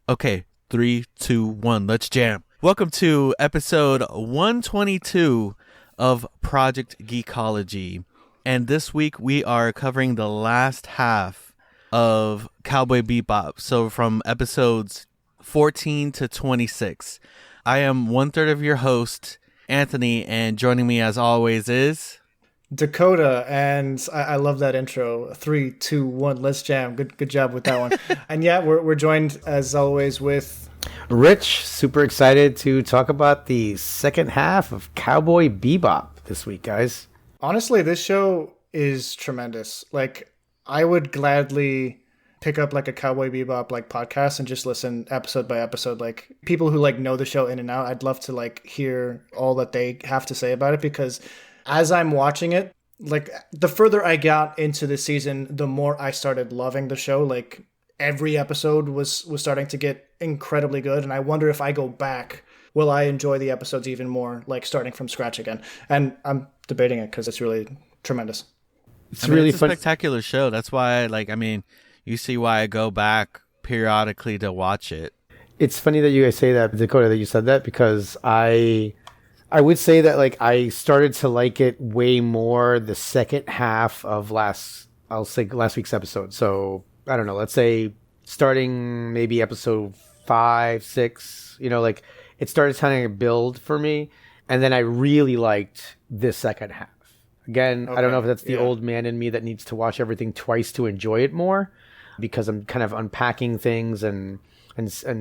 Okay, 3, 2, 1, let's jam. Welcome to episode 122 of Project Geekology. And this week we are covering the last half of Cowboy Bebop. So from episodes 14 to 26. I am one third of your host, Anthony, and joining me as always is... Dakota, and I love that intro. 3, 2, 1, let's jam. Good job with that one. And yeah, we're joined as always with Rich. Super excited to talk about the second half of Cowboy Bebop this week, guys. Honestly, this show is tremendous. Like, I would gladly pick up like a Cowboy Bebop like podcast and just listen episode by episode. Like, people who like know the show in and out, I'd love to like hear all that they have to say about it, because as I'm watching it, like the further I got into the season, the more I started loving the show. Like every episode was starting to get incredibly good. And I wonder if I go back, will I enjoy the episodes even more, like starting from scratch again? And I'm debating it because it's really tremendous. It's a spectacular show. That's why, you see why I go back periodically to watch it. It's funny that you guys say that, Dakota, that you said that, because I would say that like I started to like it way more the second half of last week's episode. So I don't know, let's say starting maybe episode 5, 6, like it started kind of build for me. And then I really liked this second half. Again, okay. I don't know if that's the old man in me that needs to watch everything twice to enjoy it more, because I'm kind of unpacking things and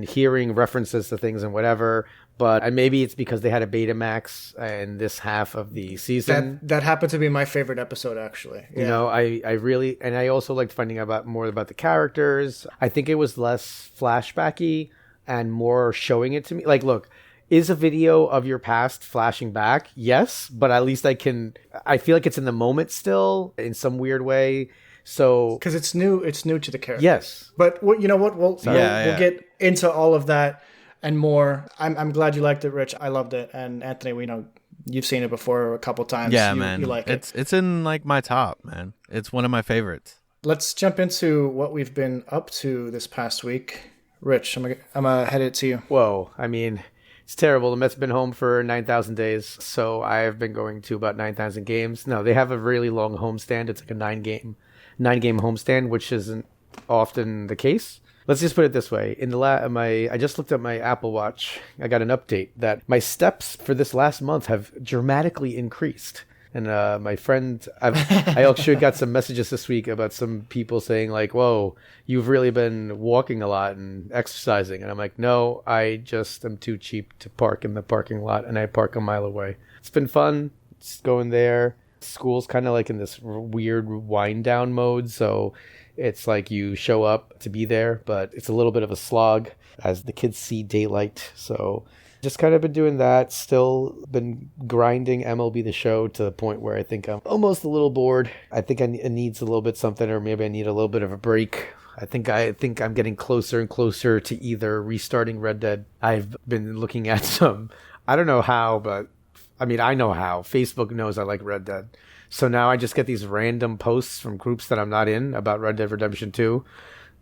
hearing references to things and whatever. But maybe it's because they had a Betamax in this half of the season. That happened to be my favorite episode, actually. Yeah. I really, and I also liked finding out more about the characters. I think it was less flashbacky and more showing it to me. Like, look, is a video of your past flashing back? Yes, but at least I feel like it's in the moment still in some weird way. So because it's new to the character. Yes, but you know what? We'll get into all of that and more. I'm glad you liked it, Rich. I loved it, and Anthony, we know you've seen it before a couple times. Yeah, man, you like it. It's in like my top, man. It's one of my favorites. Let's jump into what we've been up to this past week. Rich, I'm gonna head it to you. Whoa, I mean, it's terrible. The Mets have been home for 9,000 days, so I have been going to about 9,000 games. No, they have a really long homestand. It's like a 9-game homestand, which isn't often the case. Let's just put it this way. I just looked at my Apple Watch. I got an update that my steps for this last month have dramatically increased. And my friend, I actually got some messages this week about some people saying like, whoa, you've really been walking a lot and exercising. And I'm like, no, I just am too cheap to park in the parking lot, and I park a mile away. It's been fun. Just going there. School's kind of like in this weird wind down mode. So it's like you show up to be there, but it's a little bit of a slog as the kids see daylight. So just kind of been doing that. Still been grinding MLB The Show to the point where I think I'm almost a little bored. I think it needs a little bit something, or maybe I need a little bit of a break. I think I'm getting closer and closer to either restarting Red Dead. I've been looking at some, I don't know how, but I mean, I know how. Facebook knows I like Red Dead. So now I just get these random posts from groups that I'm not in about Red Dead Redemption 2.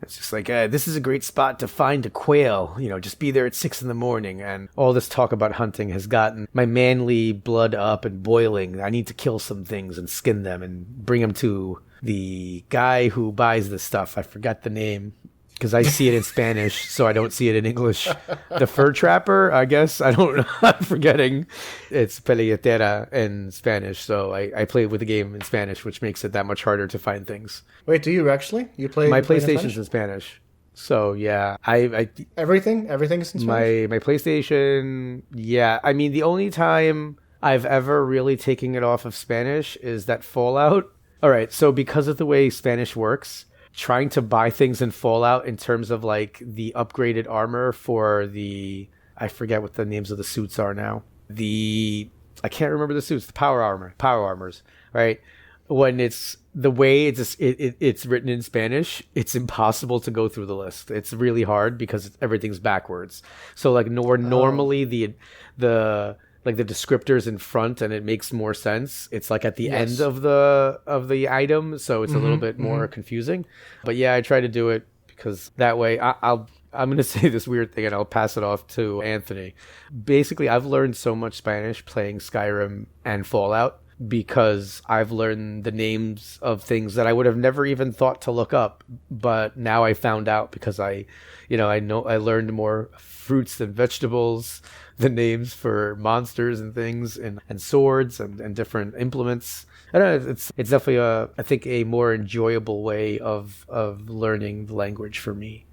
It's just like, this is a great spot to find a quail. Just be there at 6 a.m. And all this talk about hunting has gotten my manly blood up and boiling. I need to kill some things and skin them and bring them to the guy who buys this stuff. I forgot the name, because I see it in Spanish, so I don't see it in English. The fur trapper, I guess. I don't know. I'm forgetting. It's peleatera in Spanish, so I play with the game in Spanish, which makes it that much harder to find things. Wait, do you actually? You play? My PlayStation's in Spanish. So, yeah. Everything's in Spanish? My PlayStation, yeah. I mean, the only time I've ever really taken it off of Spanish is that Fallout. All right, so because of the way Spanish works, trying to buy things in Fallout in terms of like the upgraded armor for I forget what the names of the suits are now. I can't remember the suits, the power armors, right? When it's the way it's written in Spanish, it's impossible to go through the list. It's really hard because everything's backwards. So like normally the like the descriptors in front, and it makes more sense. It's like at the end of the item, so it's a little bit more confusing. But yeah, I try to do it because that way I'll I'm going to say this weird thing and I'll pass it off to Anthony. Basically, I've learned so much Spanish playing Skyrim and Fallout because I've learned the names of things that I would have never even thought to look up. But now I found out because I learned more fruits than vegetables, the names for monsters and things and swords and different implements. I don't know, it's definitely I think a more enjoyable way of learning the language for me.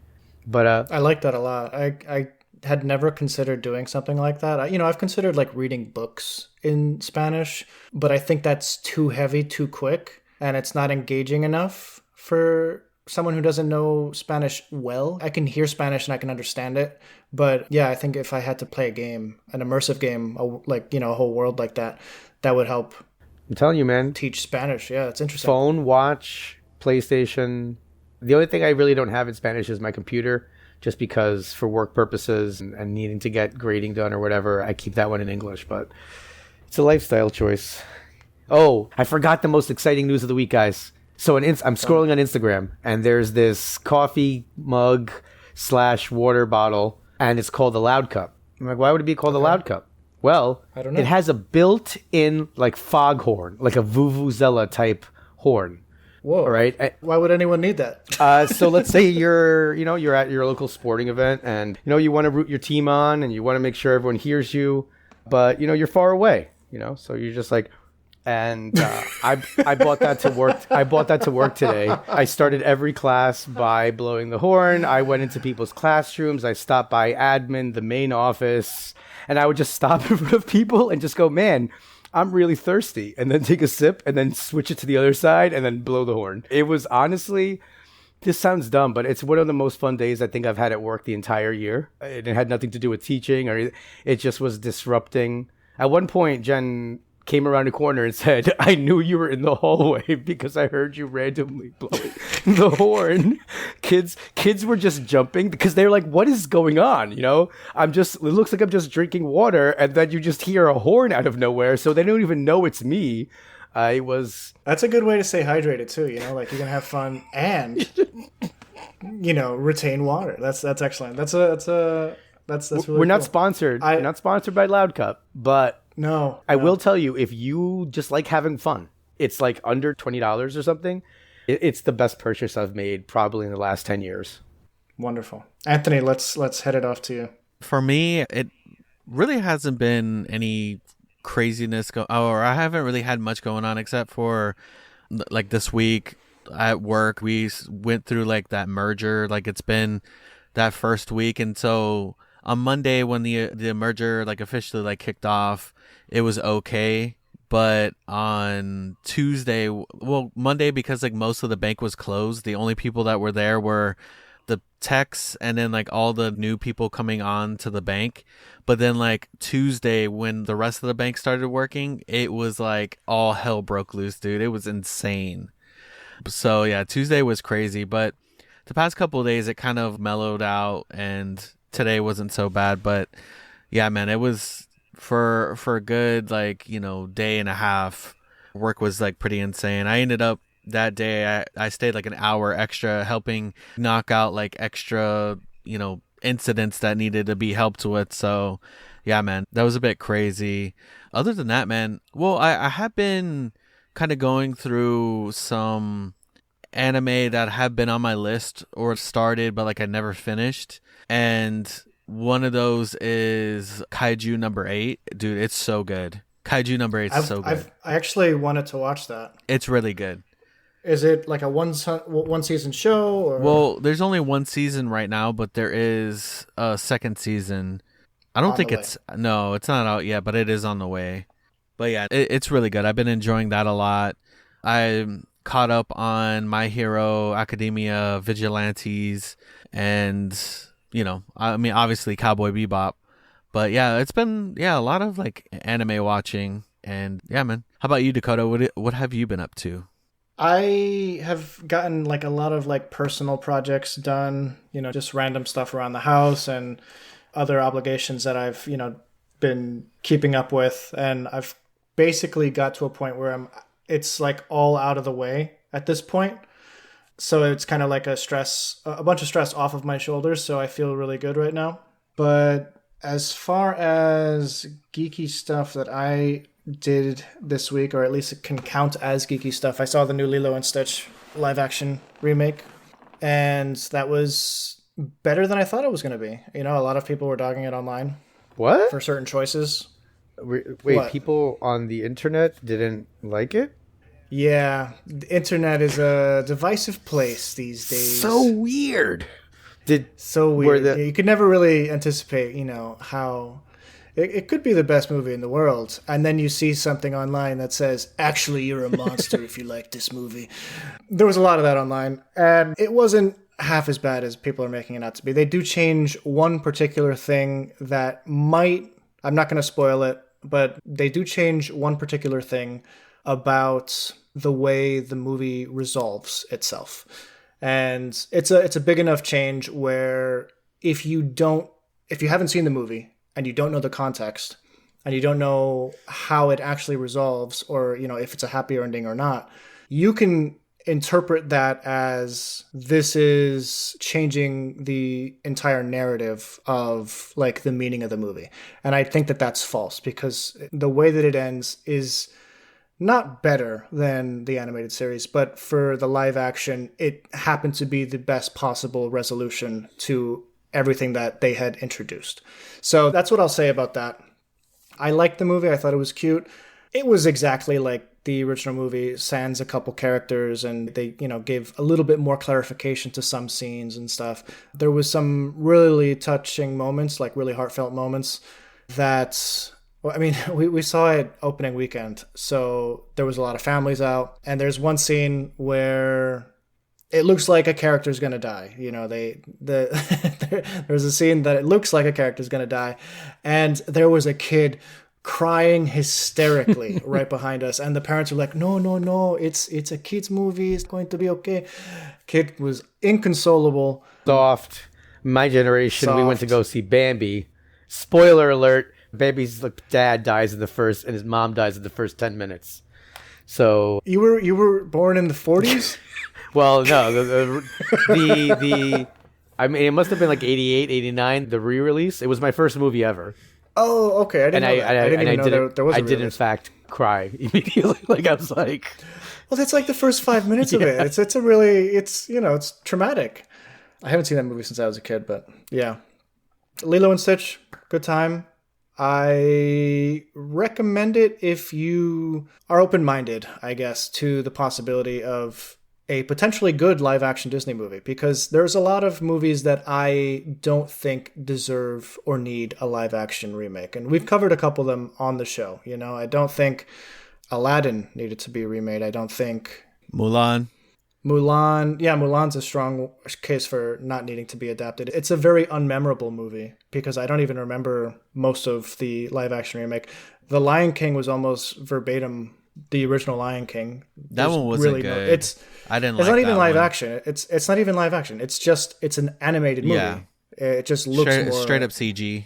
But I like that a lot. I had never considered doing something like that. I've considered like reading books in Spanish, but I think that's too heavy, too quick, and it's not engaging enough for someone who doesn't know Spanish well. I can hear Spanish and I can understand it, but yeah, I think if I had to play a game, an immersive game, a whole world like that, that would help. I'm telling you, man. Teach Spanish. Yeah, it's interesting. Phone, watch, PlayStation. The only thing I really don't have in Spanish is my computer, just because for work purposes and needing to get grading done or whatever, I keep that one in English. But it's a lifestyle choice. Oh, I forgot the most exciting news of the week, guys. So I'm scrolling on Instagram, and there's this coffee mug / water bottle, and it's called the Loud Cup. I'm like, why would it be called the Loud Cup? Well, I don't know. It has a built-in like foghorn, like a vuvuzela type horn. Whoa! All right. Why would anyone need that? So let's say you're at your local sporting event, and you want to root your team on, and you want to make sure everyone hears you, but you're far away. So you're just like, and I bought that to work. I bought that to work today. I started every class by blowing the horn. I went into people's classrooms. I stopped by admin, the main office, and I would just stop in front of people and just go, man, I'm really thirsty, and then take a sip and then switch it to the other side and then blow the horn. It was honestly, this sounds dumb, but it's one of the most fun days I think I've had at work the entire year. It had nothing to do with teaching, or it just was disrupting. At one point, Jen came around the corner and said, I knew you were in the hallway because I heard you randomly blowing the horn. Kids were just jumping because they're like, what is going on? It looks like I'm just drinking water, and then you just hear a horn out of nowhere, so they don't even know it's me. That's a good way to stay hydrated too, like you can have fun and retain water. That's excellent. That's really We're not cool. sponsored. We're not sponsored by Loud Cup, but No. I will tell you, if you just like having fun, it's like under $20 or something. It's the best purchase I've made probably in the last 10 years. Wonderful. Anthony, let's head it off to you. For me, it really hasn't been any craziness or I haven't really had much going on except for like this week at work. We went through like that merger. Like it's been that first week, and so on Monday when the merger like officially like kicked off, it was okay. But on Tuesday, Monday, because like most of the bank was closed, the only people that were there were the techs and then like all the new people coming on to the bank. But then like Tuesday, when the rest of the bank started working, it was like all hell broke loose, dude. It was insane. So yeah, Tuesday was crazy, but the past couple of days it kind of mellowed out, and today wasn't so bad. But yeah, man, it was for a good like day and a half. Work was like pretty insane. I ended up that day I stayed like an hour extra helping knock out like extra incidents that needed to be helped with. So yeah, man, that was a bit crazy. Other than that, man, I have been kind of going through some anime that have been on my list or started but like I never finished, and one of those is Kaiju number 8. Dude, it's so good. Kaiju number 8 is so good. I actually wanted to watch that. It's really good. Is it like a one season show? Or? Well, there's only one season right now, but there is a second season. I don't think it's not out yet, but it is on the way. But yeah, it's really good. I've been enjoying that a lot. I'm caught up on My Hero Academia Vigilantes and obviously Cowboy Bebop. But yeah, it's been a lot of like anime watching, and yeah, man. How about you, Dakota? What have you been up to? I have gotten like a lot of like personal projects done, just random stuff around the house and other obligations that I've, been keeping up with, and I've basically got to a point where it's like all out of the way at this point. So it's kind of like a bunch of stress off of my shoulders. So I feel really good right now. But as far as geeky stuff that I did this week, or at least it can count as geeky stuff, I saw the new Lilo and Stitch live action remake. And that was better than I thought it was going to be. A lot of people were dogging it online. What? For certain choices. Wait, What? people on the internet didn't like it? Yeah, the internet is a divisive place these days. So weird. So weird. Yeah, you could never really anticipate, how it could be the best movie in the world, and then you see something online that says, "Actually, you're a monster if you like this movie." There was a lot of that online, and it wasn't half as bad as people are making it out to be. They do change one particular thing that might. I'm not going to spoil it, but they do change one particular thing about the way the movie resolves itself. And it's a big enough change where if you haven't seen the movie and you don't know the context and you don't know how it actually resolves, or if it's a happy ending or not, you can interpret that as this is changing the entire narrative of like the meaning of the movie. And I think that that's false, because the way that it ends is not better than the animated series, but for the live action, it happened to be the best possible resolution to everything that they had introduced. So that's what I'll say about that. I liked the movie. I thought it was cute. It was exactly like the original movie, sans a couple characters, and they, gave a little bit more clarification to some scenes and stuff. There was some really touching moments, like really heartfelt moments that... Well, I mean, we saw it opening weekend, so there was a lot of families out, and there's one scene where it looks like a character's gonna die. There's a scene that it looks like a character's gonna die, and there was a kid crying hysterically right behind us, and the parents were like, "No, it's a kid's movie. It's going to be okay." Kid was inconsolable. Soft. My generation, we went to go see Bambi. Spoiler alert. Baby's dad dies in the first, and his mom dies in the first 10 minutes. So you were born in the 40s? Well, no, I mean, it must have been like 88, 89, the re-release. It was my first movie ever. Oh, okay. I didn't know there was a I did in fact cry immediately. I was like, well, that's like the first 5 minutes of it. It's traumatic. I haven't seen that movie since I was a kid, but yeah. Lilo and Stitch, good time. I recommend it if you are open-minded, I guess, to the possibility of a potentially good live-action Disney movie, because there's a lot of movies that I don't think deserve or need a live-action remake. And we've covered a couple of them on the show. I don't think Aladdin needed to be remade. I don't think... Mulan, yeah, Mulan's a strong case for not needing to be adapted. It's a very unmemorable movie because I don't even remember most of the live action remake. The Lion King was almost verbatim the original Lion King. That one wasn't really good. I didn't. It's not even live action. It's not even live action. It's an animated movie. Yeah. It just looks straight up CG.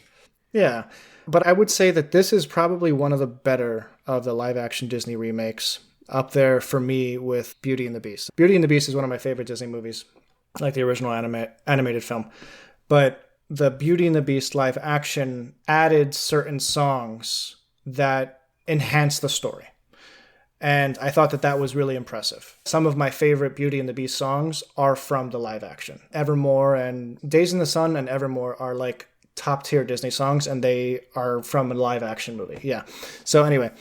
Yeah, but I would say that this is probably one of the better of the live action Disney remakes. Up there for me with Beauty and the Beast. Beauty and the Beast is one of my favorite Disney movies, like the original animated film. But the Beauty and the Beast live action added certain songs that enhanced the story. And I thought that was really impressive. Some of my favorite Beauty and the Beast songs are from the live action. Evermore and Days in the Sun and Evermore are like top tier Disney songs, and they are from a live action movie. Yeah. So anyway...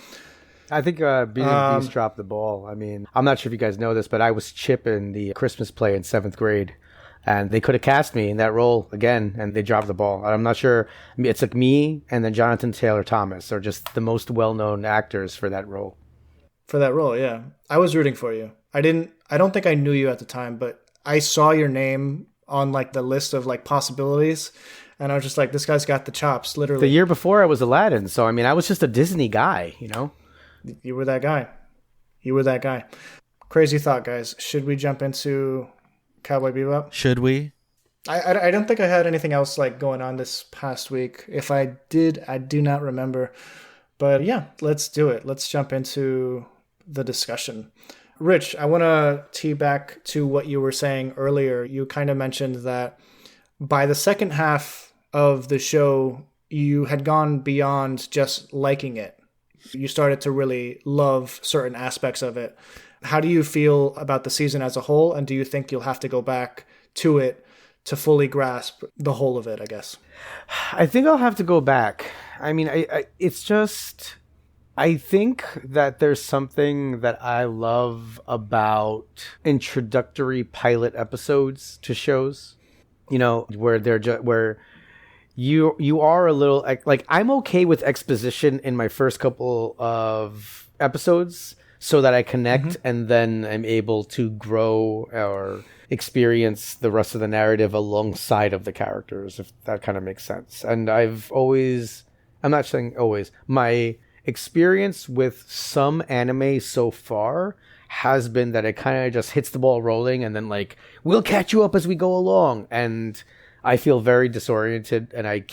I think Beauty and the Beast dropped the ball. I mean, I'm not sure if you guys know this, but I was Chip in the Christmas play in 7th grade, and they could have cast me in that role again, and they dropped the ball. I'm not sure. I mean, it's like me and then Jonathan Taylor Thomas are just the most well-known actors for that role. For that role, yeah. I was rooting for you. I don't think I knew you at the time, but I saw your name on like the list of like possibilities, and I was just like, this guy's got the chops, literally. The year before I was Aladdin, so I mean, I was just a Disney guy, You were that guy. Crazy thought, guys. Should we jump into Cowboy Bebop? Should we? I don't think I had anything else like going on this past week. If I did, I do not remember. But yeah, let's do it. Let's jump into the discussion. Rich, I want to tee back to what you were saying earlier. You kind of mentioned that by the second half of the show, you had gone beyond just liking it. You started to really love certain aspects of it. How do you feel about the season as a whole? And do you think you'll have to go back to it to fully grasp the whole of it, I guess? I think I'll have to go back. I mean, it's just, I think that there's something that I love about introductory pilot episodes to shows, you know, where they're just, where you are a little, like, I'm okay with exposition in my first couple of episodes so that I connect and then I'm able to grow or experience the rest of the narrative alongside of the characters, if that kind of makes sense. And I'm not saying always, my experience with some anime so far has been that it kind of just hits the ball rolling and then like, we'll catch you up as we go along. And I feel very disoriented and I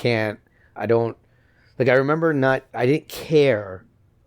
remember I didn't care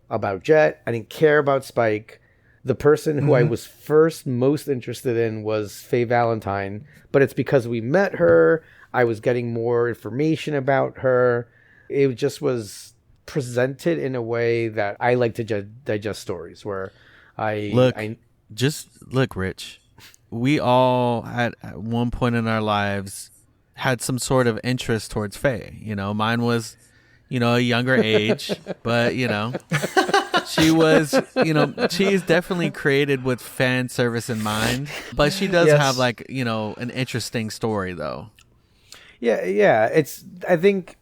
about Jet. I didn't care about Spike. The person who I was first most interested in was Faye Valentine, but it's because we met her. I was getting more information about her. It just was presented in a way that I like to digest stories where look, Rich, we all at one point in our lives had some sort of interest towards Faye. You know, mine was, you know, a younger age, but you know, she was, you know, she's definitely created with fan service in mind, but she does have like, you know, an interesting story though. Yeah. I think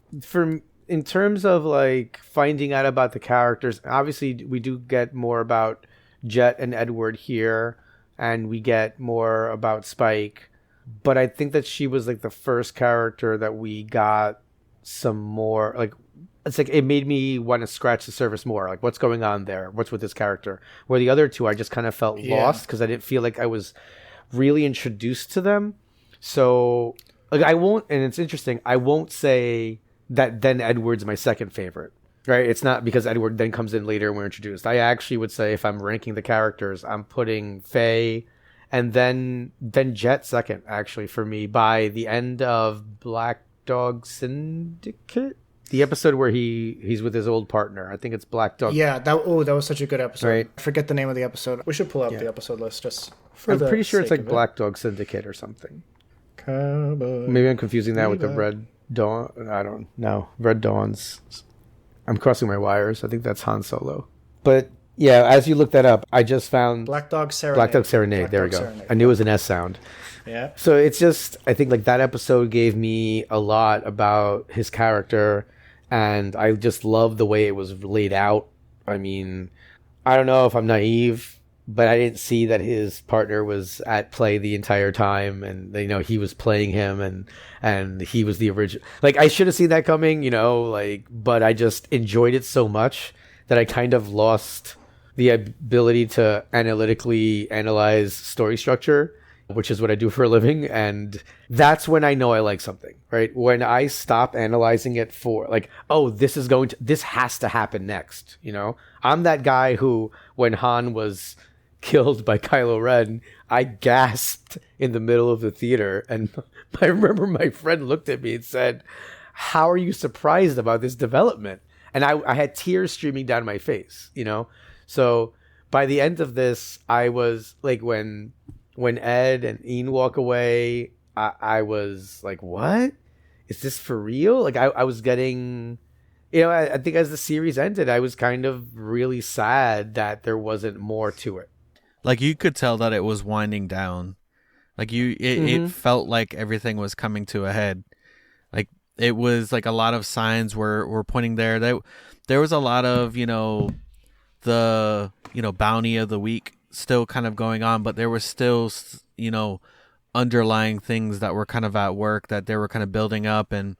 in terms of like finding out about the characters, obviously we do get more about Jet and Edward here, and we get more about Spike. But I think that she was like the first character that we got some more, like, it's like it made me want to scratch the surface more. Like, what's going on there? What's with this character? Where the other two, I just kind of felt lost because I didn't feel like I was really introduced to them. So, like, and it's interesting, I won't say that then Edward's my second favorite, right? It's not because Edward then comes in later and we're introduced. I actually would say if I'm ranking the characters, I'm putting Faye and then Jet second, actually, for me, by the end of Black Dog Syndicate. The episode where he's with his old partner. I think it's Black Dog. Yeah, that was such a good episode. Right. I forget the name of the episode. We should pull up the episode list just for I'm pretty sure it's like Black Dog Syndicate or something. Cowboy Maybe I'm confusing that with the Red Dawn. I don't know. Red Dawn's. I'm crossing my wires. I think that's Han Solo. But yeah, as you look that up, I just found Black Dog Serenade. Black Dog Serenade. There we go. Serenade. I knew it was an S sound. Yeah. So it's just, I think like that episode gave me a lot about his character, and I just love the way it was laid out. I mean, I don't know if I'm naive, but I didn't see that his partner was at play the entire time, and you know he was playing him, and he was the original. Like, I should have seen that coming, you know, like, but I just enjoyed it so much that I kind of lost the ability to analytically analyze story structure, which is what I do for a living. And that's when I know I like something, right? When I stop analyzing it for like, oh, this has to happen next. You know, I'm that guy who, when Han was killed by Kylo Ren, I gasped in the middle of the theater. And I remember my friend looked at me and said, how are you surprised about this development? And I had tears streaming down my face, you know? So by the end of this, I was like, when Ed and Ian walk away, I was like, what? Is this for real? Like, I was getting, you know, I think as the series ended, I was kind of really sad that there wasn't more to it. Like, you could tell that it was winding down. Like, it felt like everything was coming to a head. Like, it was like a lot of signs were pointing there. There was a lot of, you know, the, you know, bounty of the week still kind of going on, but there was still, you know, underlying things that were kind of at work that they were kind of building up. And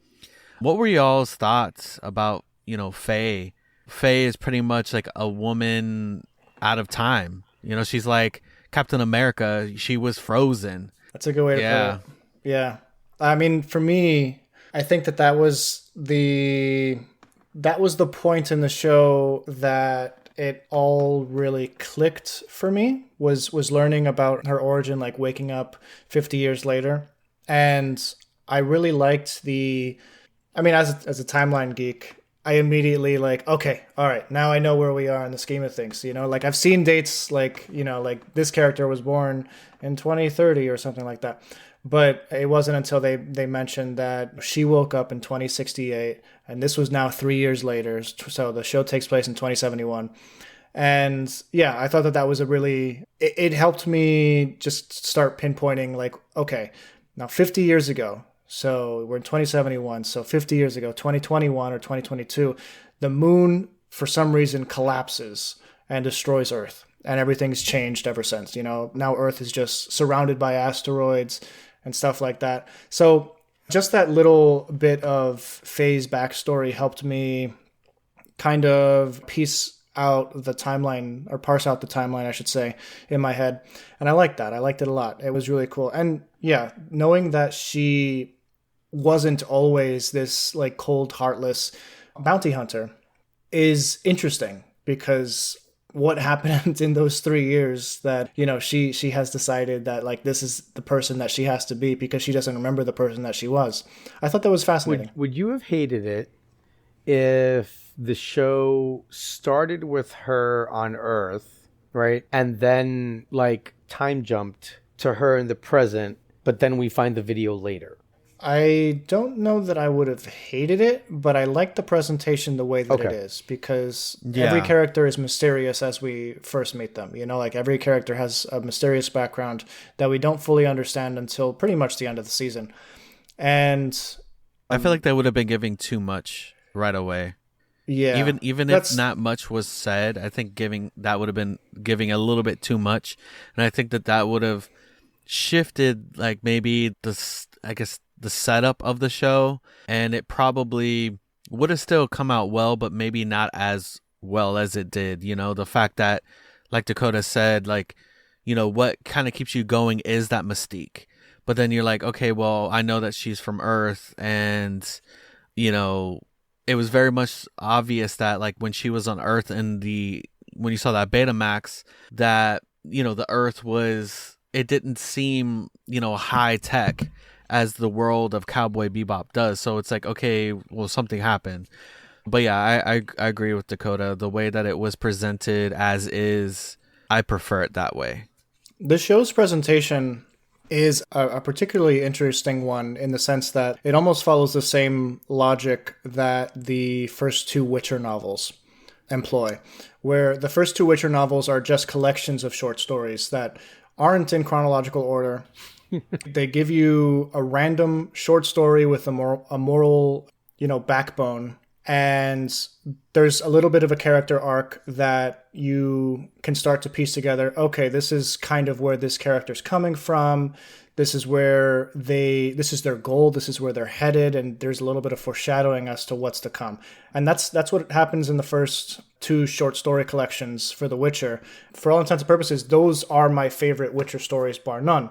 what were y'all's thoughts about, you know, Faye? Faye is pretty much like a woman out of time. You know, she's like Captain America. She was frozen. That's a good way to put it. Yeah. I mean, for me, I think that was the point in the show that it all really clicked for me was learning about her origin, like waking up 50 years later. And I really liked as a timeline geek, I immediately like, okay, all right, now I know where we are in the scheme of things. Like I've seen dates like, like this character was born in 2030 or something like that. But it wasn't until they mentioned that she woke up in 2068, and this was now 3 years later. So the show takes place in 2071. And yeah, I thought that was it helped me just start pinpointing like, okay, now 50 years ago, so we're in 2071, so 50 years ago, 2021 or 2022, the moon for some reason collapses and destroys Earth. And everything's changed ever since. Now Earth is just surrounded by asteroids and stuff like that. So just that little bit of Faye's backstory helped me kind of parse out the timeline, I should say, in my head. And I liked that. I liked it a lot. It was really cool. And yeah, knowing that she wasn't always this like cold, heartless bounty hunter is interesting, because what happened in those 3 years that, she has decided that like this is the person that she has to be because she doesn't remember the person that she was. I thought that was fascinating. Would you have hated it if the show started with her on Earth, right? And then like time jumped to her in the present, but then we find the video later? I don't know that I would have hated it, but I like the presentation the way that it is, because every character is mysterious as we first meet them. Like every character has a mysterious background that we don't fully understand until pretty much the end of the season. And I feel like they would have been giving too much right away. Yeah. Even if not much was said, I think that would have been giving a little bit too much. And I think that would have shifted like maybe the setup of the show, and it probably would have still come out well, but maybe not as well as it did. The fact that, like Dakota said, like, what kind of keeps you going is that mystique. But then you're like, okay, well, I know that she's from Earth, and, it was very much obvious that like when she was on Earth and when you saw that Betamax, that, the Earth it didn't seem, high tech as the world of Cowboy Bebop does. So it's like, okay, well, something happened. But yeah, I agree with Dakota. The way that it was presented as is, I prefer it that way. The show's presentation is a particularly interesting one in the sense that it almost follows the same logic that the first two Witcher novels employ, where the first two Witcher novels are just collections of short stories that aren't in chronological order. They give you a random short story with a moral, backbone. And there's a little bit of a character arc that you can start to piece together. Okay, this is kind of where this character's coming from. This is this is their goal. This is where they're headed. And there's a little bit of foreshadowing as to what's to come. And that's what happens in the first two short story collections for The Witcher. For all intents and purposes, those are my favorite Witcher stories, bar none.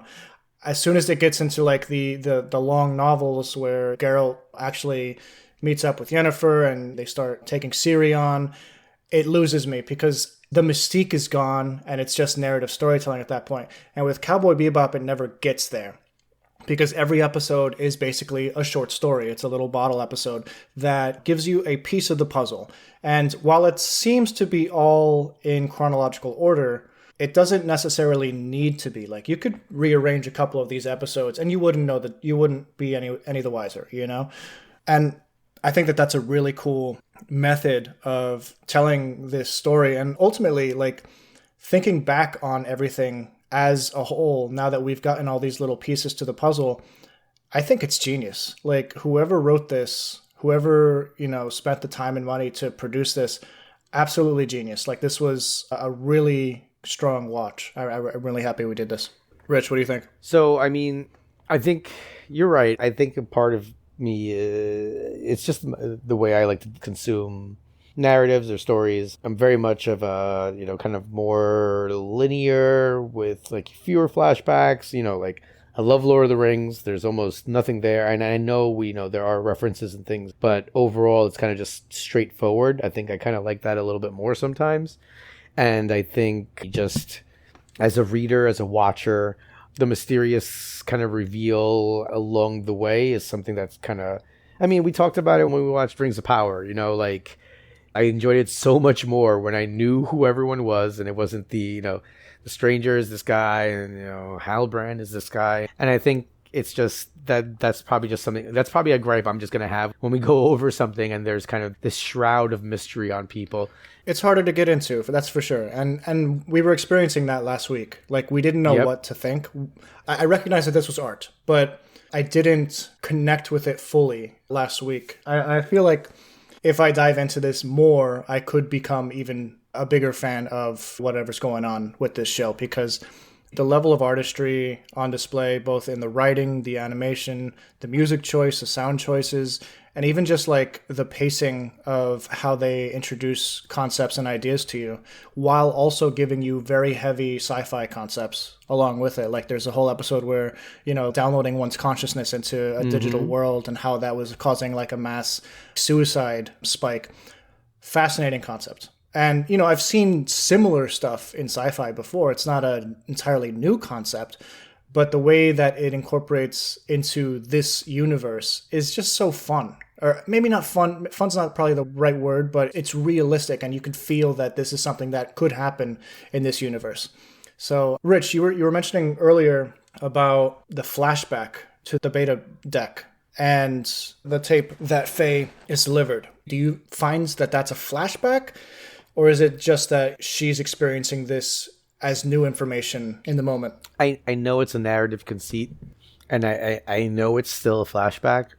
As soon as it gets into like the long novels where Geralt actually meets up with Yennefer and they start taking Ciri on, it loses me because the mystique is gone and it's just narrative storytelling at that point. And with Cowboy Bebop, it never gets there because every episode is basically a short story. It's a little bottle episode that gives you a piece of the puzzle. And while it seems to be all in chronological order, it doesn't necessarily need to be. Like, you could rearrange a couple of these episodes and you wouldn't be any the wiser, And I think that that's a really cool method of telling this story. And ultimately, like, thinking back on everything as a whole, now that we've gotten all these little pieces to the puzzle, I think it's genius. Like, whoever wrote this, whoever, spent the time and money to produce this, absolutely genius. Like, this was a really strong watch. I'm really happy we did this. Rich, what do you think? So, I mean, I think you're right. I think a part of me, it's just the way I like to consume narratives or stories. I'm very much of a, kind of more linear with like fewer flashbacks, like I love Lord of the Rings. There's almost nothing there. And I know we know there are references and things, but overall it's kind of just straightforward. I think I kind of like that a little bit more sometimes. And I think just as a reader, as a watcher, the mysterious kind of reveal along the way is something that's kind of, I mean, we talked about it when we watched Rings of Power, you know, like I enjoyed it so much more when I knew who everyone was and it wasn't the, you know, the stranger is this guy and, you know, Halbrand is this guy. And I think it's just that's probably just something, that's probably a gripe I'm just going to have when we go over something and there's kind of this shroud of mystery on people. It's harder to get into, that's for sure. And we were experiencing that last week. Like, we didn't know what to think. I recognized that this was art, but I didn't connect with it fully last week. I feel like if I dive into this more, I could become even a bigger fan of whatever's going on with this show, because the level of artistry on display, both in the writing, the animation, the music choice, the sound choices, and even just like the pacing of how they introduce concepts and ideas to you, while also giving you very heavy sci-fi concepts along with it. Like there's a whole episode where, you know, downloading one's consciousness into a digital world and how that was causing like a mass suicide spike. Fascinating concept. And, you know, I've seen similar stuff in sci-fi before. It's not an entirely new concept, but the way that it incorporates into this universe is just so fun. Or maybe not fun. Fun's not probably the right word, but it's realistic, and you can feel that this is something that could happen in this universe. So, Rich, you were mentioning earlier about the flashback to the beta deck and the tape that Faye is delivered. Do you find that that's a flashback? Or is it just that she's experiencing this as new information in the moment? I know it's a narrative conceit, and I know it's still a flashback,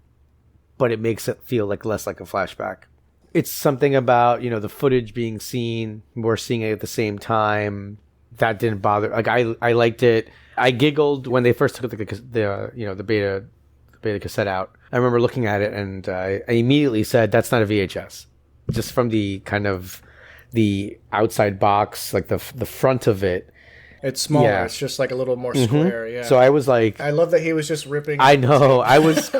but it makes it feel like less like a flashback. It's something about, you know, the footage being seen, we're seeing it at the same time. That didn't bother. Like I liked it. I giggled when they first took the beta cassette out. I remember looking at it and I immediately said, that's not a VHS. Just from the kind of the outside box, like the front of it. It's smaller. Yeah. It's just like a little more square. Yeah. So I was like, I love that he was just ripping. I know. I was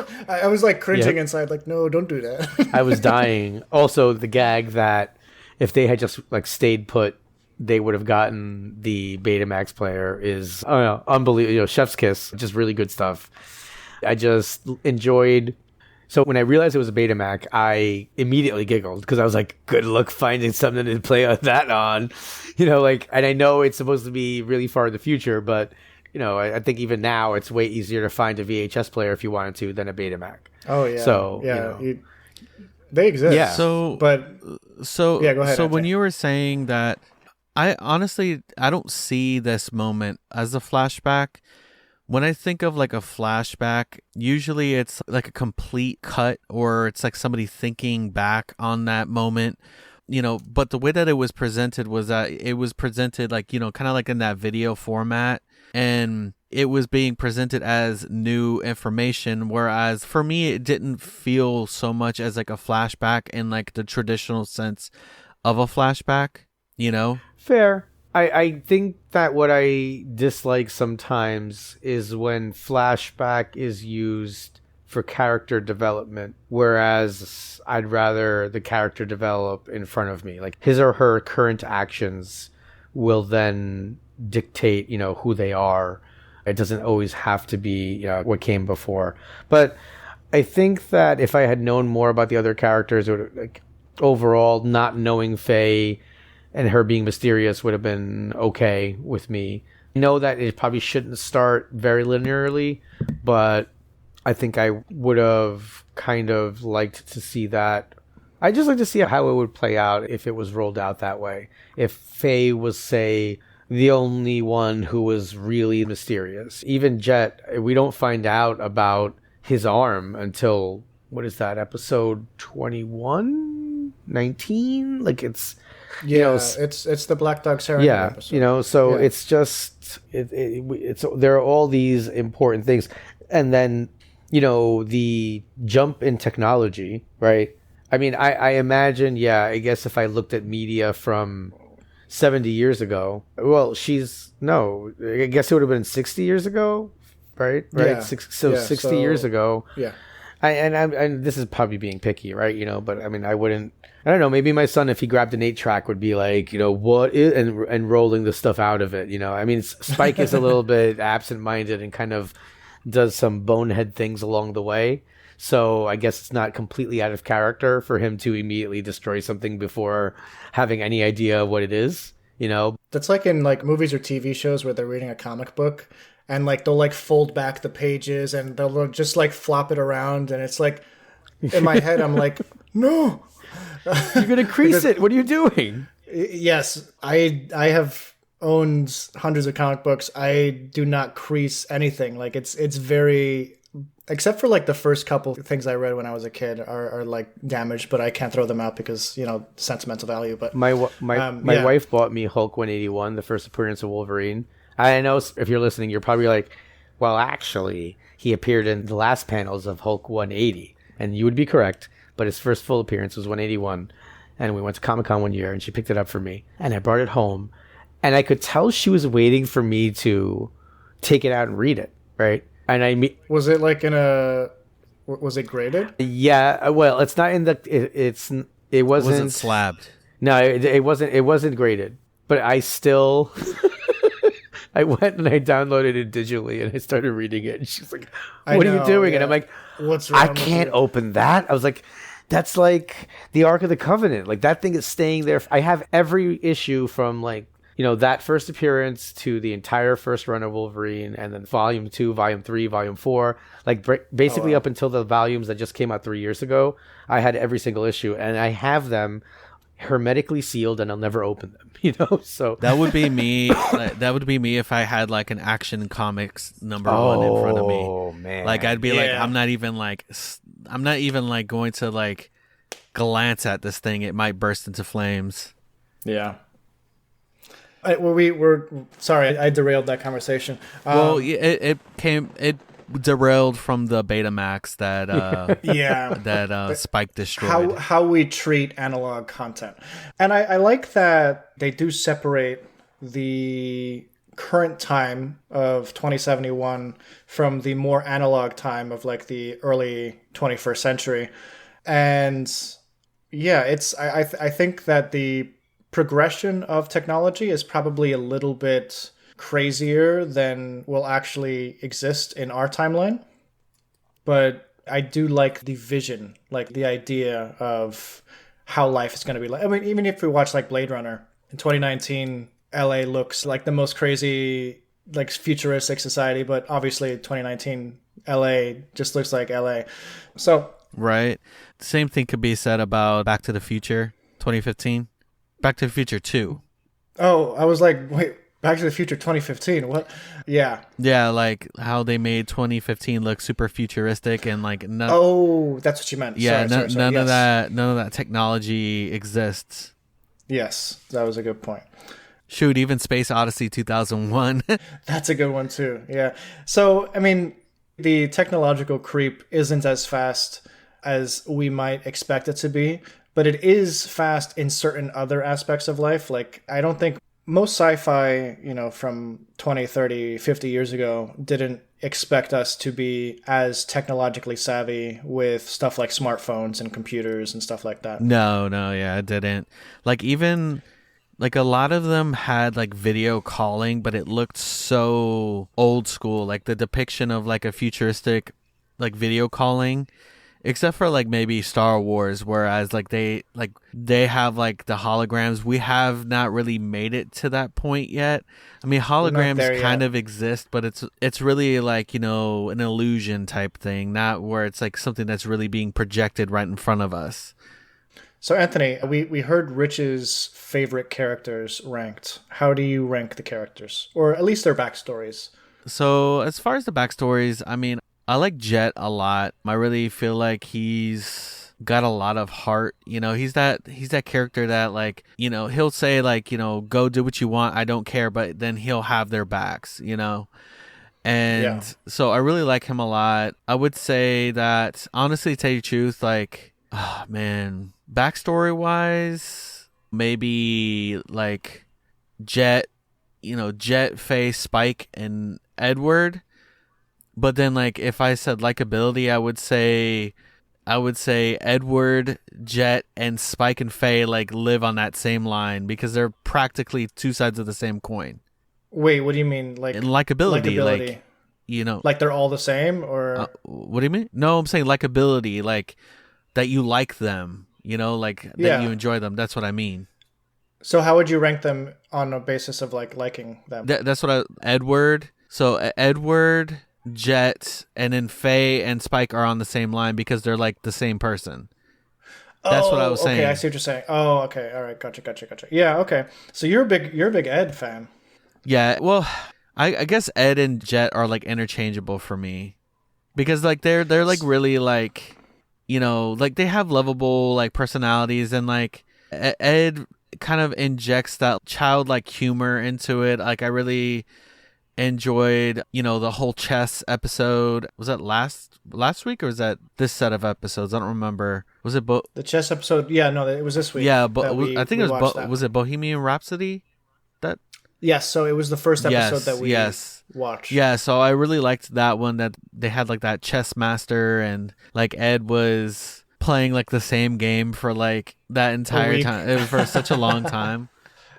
like cringing inside, like, no, don't do that. I was dying. Also, the gag that if they had just like stayed put, they would have gotten the Betamax player is unbelievable. You know, chef's kiss. Just really good stuff. I just enjoyed. So when I realized it was a Betamax, I immediately giggled because I was like, good luck finding something to play that on. You know, like, and I know it's supposed to be really far in the future, but, you know, I think even now it's way easier to find a VHS player if you wanted to than a Betamax. Oh, yeah. So, yeah, you know. they exist. Yeah. So, yeah, go ahead. So Ajay. when you were saying that, I don't see this moment as a flashback. When I think of like a flashback, usually it's like a complete cut, or it's like somebody thinking back on that moment, you know, but the way that it was presented was that it was presented like, you know, kind of like in that video format, and it was being presented as new information. Whereas for me, it didn't feel so much as like a flashback in like the traditional sense of a flashback, you know? Fair. I think that what I dislike sometimes is when flashback is used for character development, whereas I'd rather the character develop in front of me. Like his or her current actions will then dictate, you know, who they are. It doesn't always have to be, you know, what came before. But I think that if I had known more about the other characters, or like overall not knowing Faye and her being mysterious would have been okay with me. I know that it probably shouldn't start very linearly, but I think I would have kind of liked to see that. I just like to see how it would play out if it was rolled out that way. If Faye was, say, the only one who was really mysterious. Even Jet, we don't find out about his arm until, what is that, episode 21? 19? Like it's... Yeah, you know, it's the Black Dog Serenade episode. You know, so it's just it's there are all these important things, and then, you know, the jump in technology, right? I mean, I imagine, I guess if I looked at media from 70 years ago, well, I guess it would have been 60 years ago, right? Yeah. 60 years ago. Yeah. And this is probably being picky, right? But I mean, I don't know, maybe my son, if he grabbed an 8-track, would be like, what is, and rolling the stuff out of it, I mean, Spike is a little bit absent-minded and kind of does some bonehead things along the way. So I guess it's not completely out of character for him to immediately destroy something before having any idea what it is, That's like in like movies or TV shows where they're reading a comic book and like they'll like fold back the pages and they'll just like flop it around, and it's like in my head I'm like, no, you're gonna crease it. What are you doing? Yes, I have owned hundreds of comic books. I do not crease anything. Like it's very, except for like the first couple things I read when I was a kid are like damaged, but I can't throw them out because sentimental value. But my wife bought me Hulk 181, the first appearance of Wolverine. I know if you're listening, you're probably like, well, actually, he appeared in the last panels of Hulk 180, and you would be correct. But his first full appearance was 181, and we went to Comic-Con one year, and she picked it up for me, and I brought it home, and I could tell she was waiting for me to take it out and read it, right? And was it like was it graded? Yeah, well, it's not in the it wasn't slabbed. No, it wasn't graded, but I still I went and I downloaded it digitally and I started reading it, and she's like, "What are you doing?" Yeah. And I'm like, "What's wrong? I can't open that." I was like, "That's like the Ark of the Covenant. Like that thing is staying there." I have every issue from like that first appearance to the entire first run of Wolverine, and then Volume 2, Volume 3, Volume 4, like basically up until the volumes that just came out 3 years ago. I had every single issue, and I have them hermetically sealed, and I'll never open them. So that would be me. That would be me if I had like an Action Comics number 1 in front of me. Oh man! Like I'd be like, I'm not even like going to like glance at this thing. It might burst into flames. Yeah. We're sorry, I derailed that conversation. Well, it derailed from the Betamax that that Spike destroyed. How we treat analog content, and I like that they do separate the current time of 2071 from the more analog time of like the early 21st century, and I think that the progression of technology is probably a little bit crazier than will actually exist in our timeline. But I do like the vision, like the idea of how life is going to be like. I mean, even if we watch like Blade Runner in 2019, LA looks like the most crazy, like futuristic society, but obviously 2019 LA just looks like LA. So right. The same thing could be said about Back to the Future 2015. Back to the Future 2. Oh, I was like, wait, Back to the Future 2015? What? Yeah. Yeah, like how they made 2015 look super futuristic and like oh, that's what you meant. Yeah, sorry. None of that technology exists. Yes, that was a good point. Shoot, even Space Odyssey 2001. That's a good one too. Yeah. So, I mean, the technological creep isn't as fast as we might expect it to be, but it is fast in certain other aspects of life. Like, I don't think most sci-fi, from 20, 30, 50 years ago didn't expect us to be as technologically savvy with stuff like smartphones and computers and stuff like that. No, yeah, it didn't. Like, even like a lot of them had like video calling, but it looked so old school. Like the depiction of like a futuristic like video calling, except for like maybe Star Wars, whereas like they have like the holograms. We have not really made it to that point yet. I mean, holograms kind of exist, but it's really like, an illusion type thing, not where it's like something that's really being projected right in front of us. So Anthony, we heard Rich's favorite characters ranked. How do you rank the characters, or at least their backstories? So as far as the backstories, I mean, I like Jet a lot. I really feel like he's got a lot of heart. He's that character that like, he'll say like, go do what you want, I don't care, but then he'll have their backs, And so I really like him a lot. I would say that, honestly, to tell you the truth, like, oh, man, backstory wise, maybe like Jet, Jet, Faye, Spike, and Edward. But then, like, if I said likability, I would say Edward, Jet, and Spike and Faye like live on that same line because they're practically two sides of the same coin. Wait, what do you mean? Like And likability, likability? like, you know, Like they're all the same, or what do you mean? No, I'm saying likability, like that you like them, you know, like that Yeah. you enjoy them. That's what I mean. so how would you rank them on a basis of like liking them? That's what Edward. So Edward, Jet, and then Faye and Spike are on the same line because they're like the same person. That's what I was saying. Okay, I see what you're saying. Oh, okay, all right, gotcha. Yeah, okay. So you're a big Ed fan. Yeah, well, I guess Ed and Jet are like interchangeable for me because like they're like really like, you know, like they have lovable like personalities, and like Ed kind of injects that childlike humor into it. Like I really enjoyed, you know, the whole chess episode. Was that last week or was that this set of episodes? I don't remember. Was it The chess episode? Yeah, no, it was this week. Yeah, but I think it watched that. was it Bohemian Rhapsody? That Yes, so it was the first episode that we yes. watched. Yeah, so I really liked that one, that they had like that chess master, and like Ed was playing like the same game for like that entire time. It was for such a long time.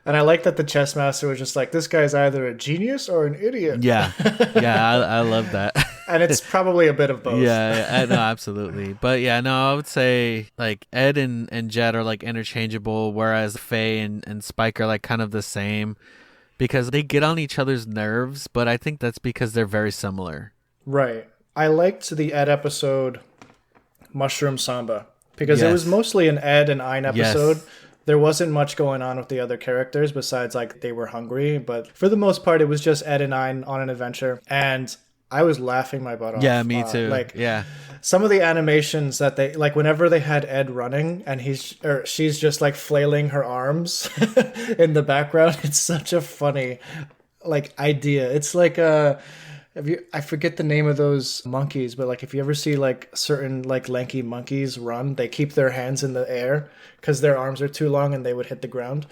And I like that the chess master was just like, this guy's either a genius or an idiot. Yeah, I love that. And it's probably a bit of both. Yeah, no, absolutely. But yeah, no, I would say like Ed and Jet are like interchangeable, whereas Faye and Spike are like kind of the same because they get on each other's nerves, but I think that's because they're very similar. Right. I liked the Ed episode Mushroom Samba because it Yes. was mostly an Ed and Ein episode. Yes. There wasn't much going on with the other characters besides like they were hungry, but for the most part it was just Ed and Ein on an adventure, and I was laughing my butt off. Yeah, me too. Like yeah. some of the animations that they like whenever they had Ed running and she's just like flailing her arms in the background, it's such a funny like idea. It's like I forget the name of those monkeys, but like if you ever see like certain like lanky monkeys run, they keep their hands in the air because their arms are too long and they would hit the ground.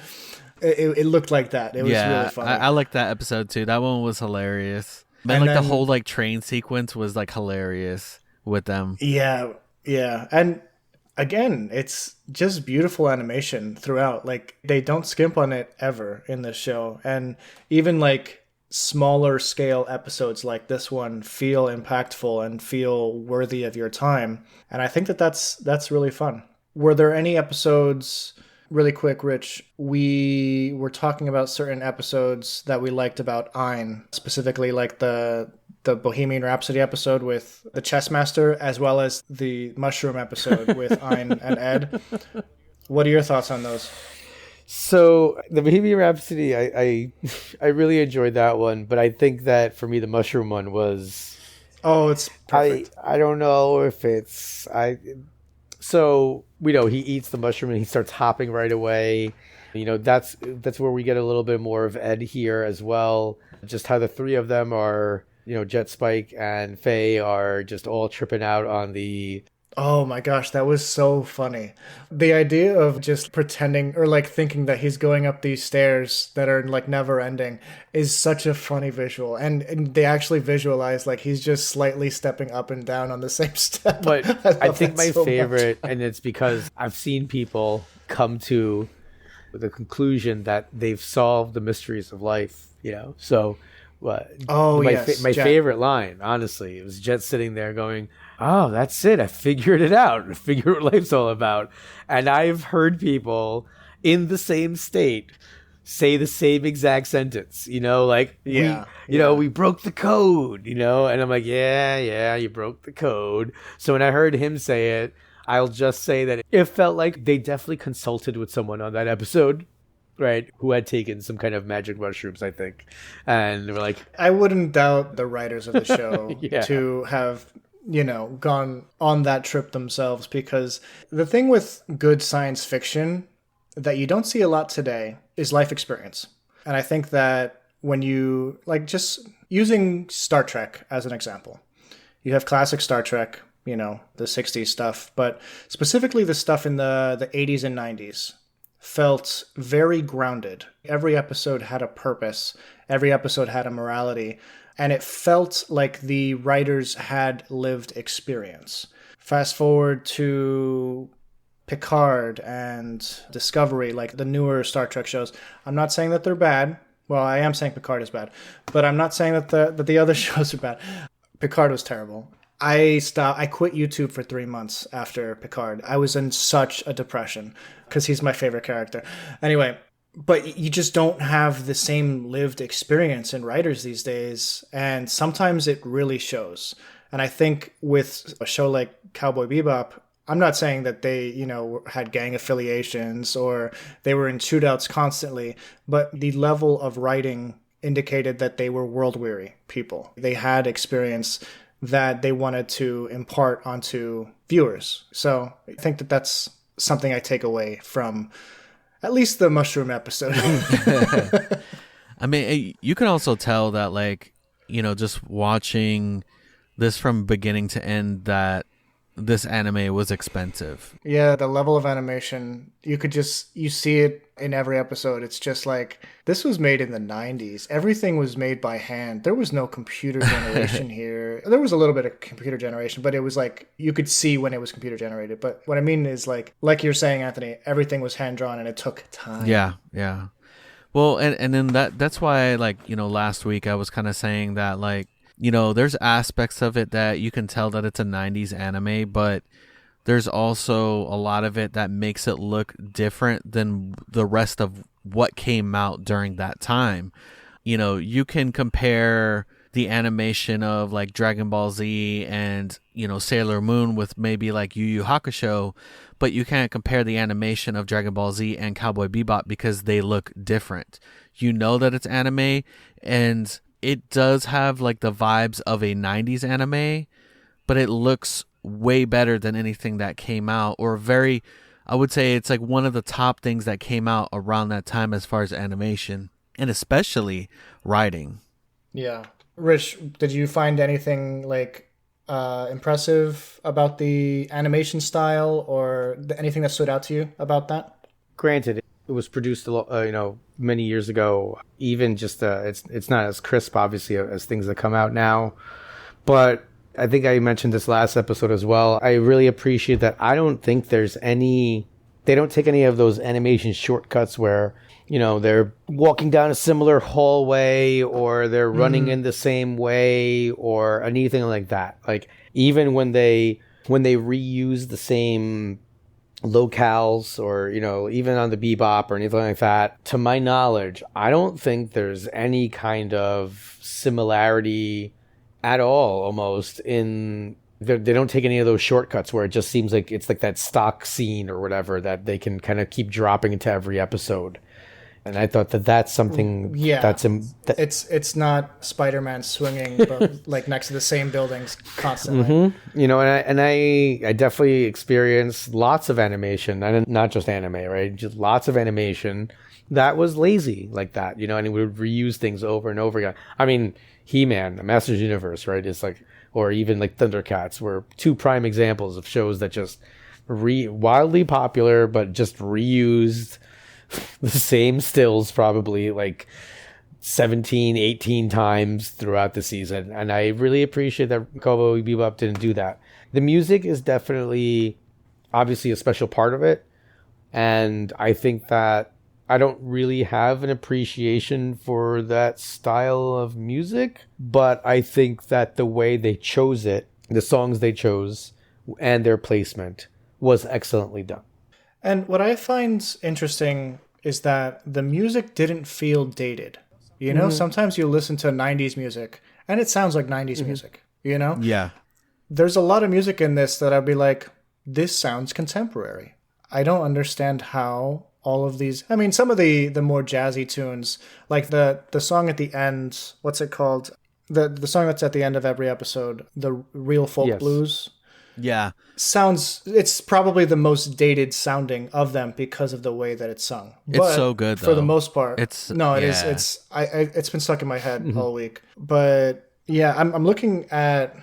It looked like that. It was really funny. I like that episode too. That one was hilarious. And like the whole like train sequence was like hilarious with them. Yeah. And again, it's just beautiful animation throughout. Like they don't skimp on it ever in this show. And even like smaller scale episodes like this one feel impactful and feel worthy of your time. And I think that's really fun. Were there any episodes, really quick, Rich, we were talking about certain episodes that we liked about Ein, specifically like the Bohemian Rhapsody episode with the chess master, as well as the mushroom episode with Ein and Ed. What are your thoughts on those? So the Bohemian Rhapsody, I really enjoyed that one, but I think that for me the mushroom one was it's perfect. I don't know if it's so we know he eats the mushroom and he starts hopping right away. You know, that's where we get a little bit more of Ed here as well. Just how the three of them are, you know, Jet, Spike, and Faye are just all tripping out on the. Oh my gosh, that was so funny. The idea of just pretending or like thinking that he's going up these stairs that are like never ending is such a funny visual. And they actually visualize like he's just slightly stepping up and down on the same step. But I think my so favorite, and it's because I've seen people come to the conclusion that they've solved the mysteries of life, you know? So my favorite line, honestly, it was Jet sitting there going, oh, that's it. I figured it out. I figured what life's all about. And I've heard people in the same state say the same exact sentence, you know, like, we broke the code, you know, and I'm like, yeah, you broke the code. So when I heard him say it, I'll just say that it felt like they definitely consulted with someone on that episode, right, who had taken some kind of magic mushrooms, I think. And they were like, I wouldn't doubt the writers of the show to have, you know, gone on that trip themselves, because the thing with good science fiction that you don't see a lot today is life experience. And I think that when you, like, just using Star Trek as an example, you have classic Star Trek, you know, the 60s stuff, but specifically the stuff in the 80s and 90s felt very grounded. Every episode had a purpose. Every episode had a morality. and it felt like the writers had lived experience. Fast forward to Picard and Discovery, like the newer Star Trek shows. I'm not saying that they're bad. Well, I am saying Picard is bad, but I'm not saying that the other shows are bad. Picard was terrible. I quit YouTube for 3 months after Picard. I was in such a depression because he's my favorite character. Anyway, but you just don't have the same lived experience in writers these days, and sometimes it really shows. And I think with a show like Cowboy Bebop, I'm not saying that they, had gang affiliations or they were in shootouts constantly, but the level of writing indicated that they were world-weary people. They had experience that they wanted to impart onto viewers. So I think that that's something I take away from at least the mushroom episode. I mean, you can also tell that, like, just watching this from beginning to end, that this anime was expensive. Yeah, the level of animation, you see it in every episode. It's just like, this was made in the 90s. Everything was made by hand. There was no computer generation here. There was a little bit of computer generation, but it was like, you could see when it was computer generated. But what I mean is, like you're saying, Anthony, everything was hand drawn and it took time. Yeah. Well, and then that's why, like, last week I was kind of saying that, like, there's aspects of it that you can tell that it's a 90s anime, but there's also a lot of it that makes it look different than the rest of what came out during that time. You can compare the animation of, like, Dragon Ball Z and, Sailor Moon with maybe like Yu Yu Hakusho, but you can't compare the animation of Dragon Ball Z and Cowboy Bebop because they look different. You know that it's anime, and it does have, like, the vibes of a 90s anime, but it looks way better than anything that came out, or I would say it's like one of the top things that came out around that time as far as animation, and especially writing. Yeah. Rich, did you find anything, like, impressive about the animation style, or anything that stood out to you about that? Granted, it was produced many years ago. Even just it's not as crisp, obviously, as things that come out now. But I think I mentioned this last episode as well. I really appreciate that. I don't think they don't take any of those animation shortcuts where, they're walking down a similar hallway, or they're running in the same way, or anything like that. Like, even when they reuse the same locales, or even on the Bebop or anything like that, to my knowledge, I don't think there's any kind of similarity at all, almost, in they don't take any of those shortcuts where it just seems like it's like that stock scene or whatever that they can kind of keep dropping into every episode. And I thought that's something. Yeah, it's not Spider-Man swinging, but like next to the same buildings constantly. Mm-hmm. And I definitely experienced lots of animation, and not just anime, right? Just lots of animation that was lazy like that, and it would reuse things over and over again. I mean, He-Man, the Masters Universe, right? It's like, or even like Thundercats, were two prime examples of shows that just wildly popular, but just reused the same stills probably like 17, 18 times throughout the season. And I really appreciate that Cowboy Bebop didn't do that. The music is definitely, obviously, a special part of it. And I think that I don't really have an appreciation for that style of music, but I think that the way they chose it, the songs they chose, and their placement was excellently done. And what I find interesting is that the music didn't feel dated. Sometimes you listen to 90s music and it sounds like 90s music, Yeah. There's a lot of music in this that I'd be like, this sounds contemporary. I don't understand how all of these, I mean, some of the more jazzy tunes, like the song at the end, what's it called? The song that's at the end of every episode, the Real Folk Blues. Yeah. It's probably the most dated sounding of them because of the way that it's sung. But it's so good, though. For the most part. It is. It's been stuck in my head all week. But yeah, I'm looking at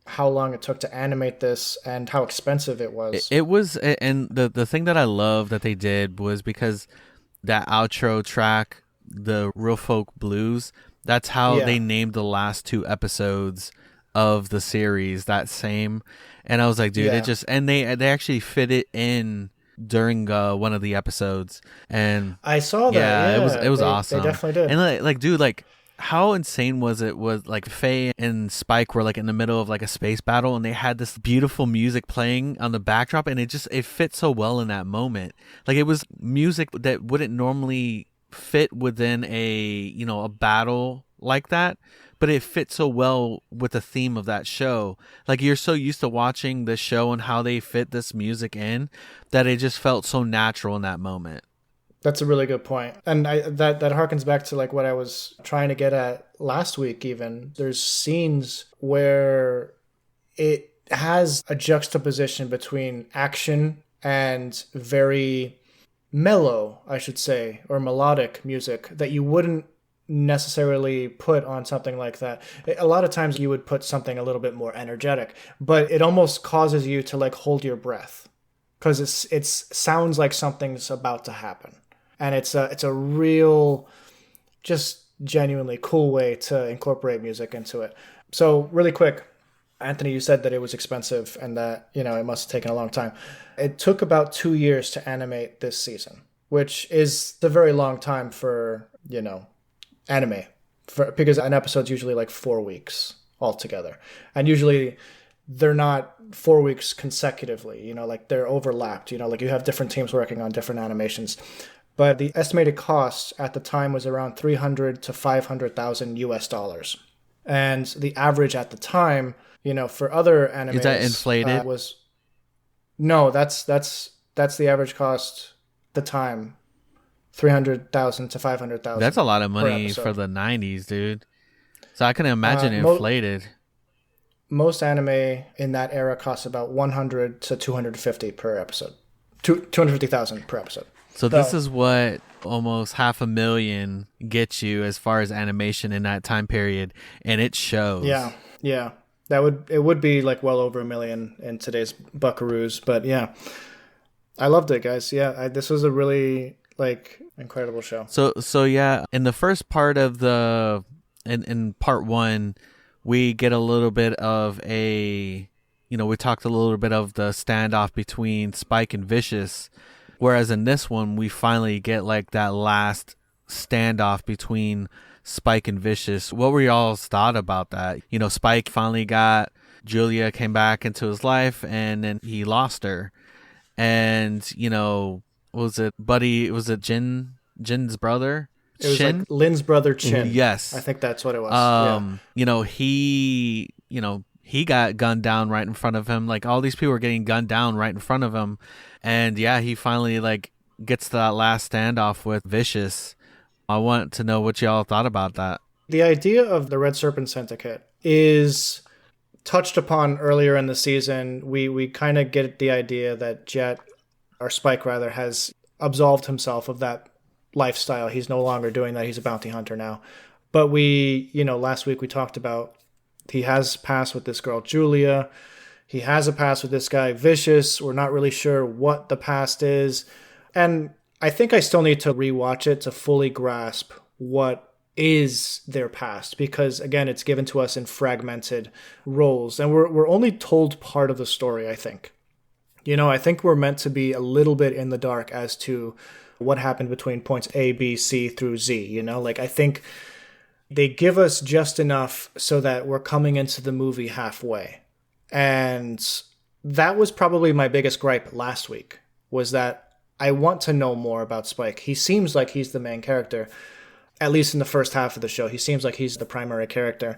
how long it took to animate this and how expensive it was. It was, and the thing that I love that they did was because that outro track, the Real Folk Blues, That's how Yeah. they named the last two episodes of the series that same. And I was like, dude, Yeah. it just, and they actually fit it in during one of the episodes. And I saw that. yeah, Yeah, it was they awesome. definitely did. And like dude, like how insane was it was like Faye and Spike were like in the middle of like a space battle, and they had this beautiful music playing on the backdrop, and it fit so well in that moment. Like it was music that wouldn't normally fit within a battle like that, but it fit so well with the theme of that show. Like you're so used to watching the show and how they fit this music in that it just felt so natural in that moment. That's a really good point. And that harkens back to like what I was trying to get at last week even. There's scenes where it has a juxtaposition between action and very mellow, I should say, or melodic music that you wouldn't necessarily put on something like that. A lot of times you would put something a little bit more energetic, but it almost causes you to like hold your breath because it sounds like something's about to happen. And it's a real, just genuinely cool way to incorporate music into it. So really quick, Anthony, you said that it was expensive and that, it must have taken a long time. It took about 2 years to animate this season, which is a very long time for, anime. Because an episode's usually like 4 weeks altogether. And usually they're not 4 weeks consecutively, like they're overlapped, like you have different teams working on different animations. But the estimated cost at the time was around 300 to 500,000 US dollars. And the average at the time, for other animes, is that inflated? No, that's the average cost at the time. 300,000 to 500,000. That's a lot of money for the 90s, dude. So I can imagine inflated. Most anime in that era costs about 100 to 250 per episode. 250,000 per episode. So this is what almost $500,000 gets you as far as animation in that time period, and it shows. Yeah. It would be like well over $1 million in today's buckaroos, but yeah, I loved it, guys. Yeah, this was a really like incredible show. So yeah, in the first part of in part one, we get a little bit of we talked a little bit of the standoff between Spike and Vicious. Whereas in this one, we finally get like that last standoff between Spike and Vicious. What were y'all's thought about that? Spike finally got Julia, came back into his life, and then he lost her. And, was it Jin's brother? It was Shin? like Lin's brother Chin. Yes. I think that's what it was. He got gunned down right in front of him. Like all these people were getting gunned down right in front of him. And yeah, he finally like gets to that last standoff with Vicious. I want to know what y'all thought about that. The idea of the Red Serpent Syndicate is touched upon earlier in the season. We kind of get the idea that Spike rather, has absolved himself of that lifestyle. He's no longer doing that. He's a bounty hunter now. But last week we talked about he has passed with this girl, Julia. He has a past with this guy, Vicious. We're not really sure what the past is. And I think I still need to rewatch it to fully grasp what is their past. Because, again, it's given to us in fragmented roles. And we're only told part of the story, I think. I think we're meant to be a little bit in the dark as to what happened between points A, B, C through Z. I think they give us just enough so that we're coming into the movie halfway. And that was probably my biggest gripe last week, was that I want to know more about Spike. He seems like he's the main character, at least in the first half of the show. He seems like he's the primary character,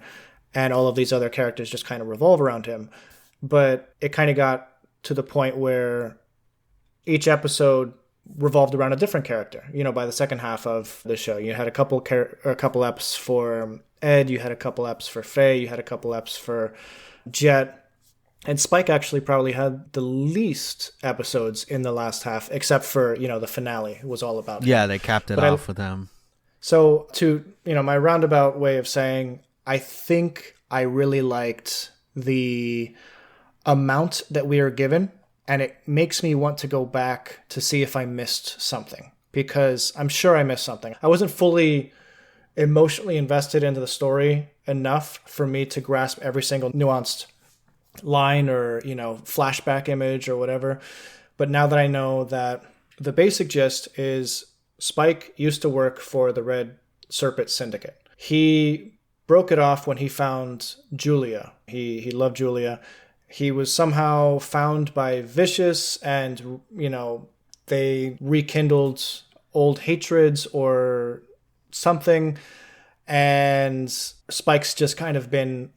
and all of these other characters just kind of revolve around him. But it kind of got to the point where each episode revolved around a different character. By the second half of the show, you had a couple eps for Ed, you had a couple eps for Faye, you had a couple eps for Jet. And Spike actually probably had the least episodes in the last half, except for, the finale was all about him. Yeah, they capped it off with them. So to, my roundabout way of saying, I think I really liked the amount that we are given, and it makes me want to go back to see if I missed something, because I'm sure I missed something. I wasn't fully emotionally invested into the story enough for me to grasp every single nuanced line or, flashback image or whatever. But now that I know that the basic gist is Spike used to work for the Red Serpent Syndicate. He broke it off when he found Julia. He loved Julia. He was somehow found by Vicious, and, they rekindled old hatreds or something. And Spike's just kind of been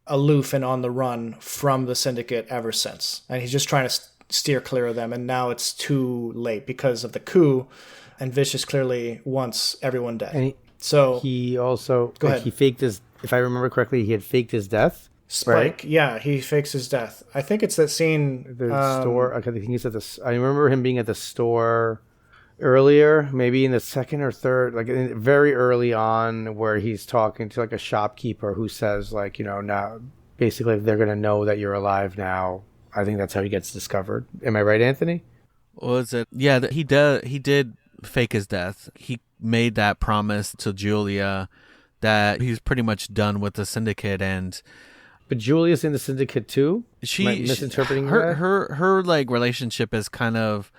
aloof and on the run from the Syndicate ever since. And he's just trying to steer clear of them. And now it's too late because of the coup. And Vicious clearly wants everyone dead. And so he also, go ahead. He faked his, if I remember correctly, he had faked his death. Spike, right? Yeah, he fakes his death. I think it's that scene. The store. Okay, I think he's at the. I remember him being at the store earlier, maybe in the second or third, very early on, where he's talking to a shopkeeper who says now basically they're gonna know that you're alive now. I think that's how he gets discovered. Am I right, Anthony? Was it? Yeah, he did fake his death. He made that promise to Julia that he's pretty much done with the Syndicate, and. But Julia's in the Syndicate too? She Am I misinterpreting her relationship is kind of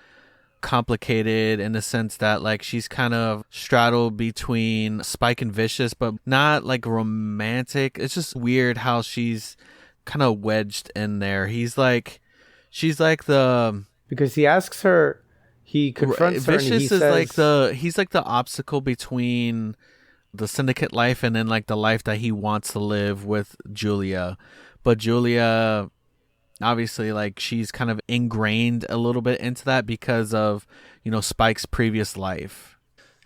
complicated in the sense that she's kind of straddled between Spike and Vicious, but not romantic. It's just weird how she's kind of wedged in there. She's like the, because he asks her, he confronts her, Vicious and he is says, he's like the obstacle between the Syndicate life and then the life that he wants to live with Julia. But Julia, obviously, she's kind of ingrained a little bit into that because of, Spike's previous life.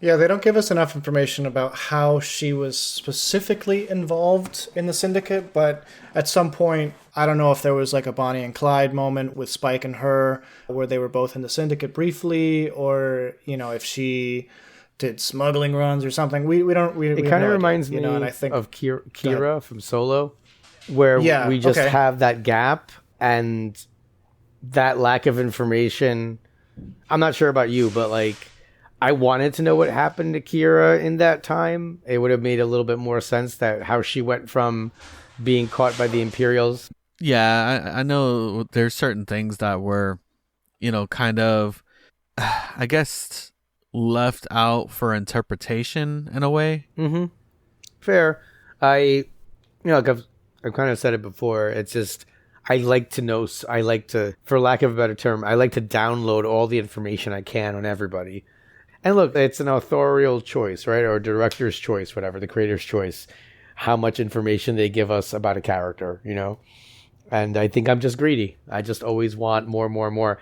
Yeah, they don't give us enough information about how she was specifically involved in the Syndicate, but at some point, I don't know if there was a Bonnie and Clyde moment with Spike and her, where they were both in the Syndicate briefly, or, if she did smuggling runs or something. It kind of reminds me and I think of Kira from Solo, where we just have that gap and that lack of information. I'm not sure about you, but I wanted to know what happened to Kira in that time. It would have made a little bit more sense that how she went from being caught by the Imperials. Yeah, I know there's certain things that were, kind of, I guess, left out for interpretation in a way. Mm-hmm. Fair. I've kind of said it before. It's just, I like to know, for lack of a better term, I like to download all the information I can on everybody. And look, it's an authorial choice, right? Or director's choice, whatever, the creator's choice, how much information they give us about a character, And I think I'm just greedy. I just always want more, more, more.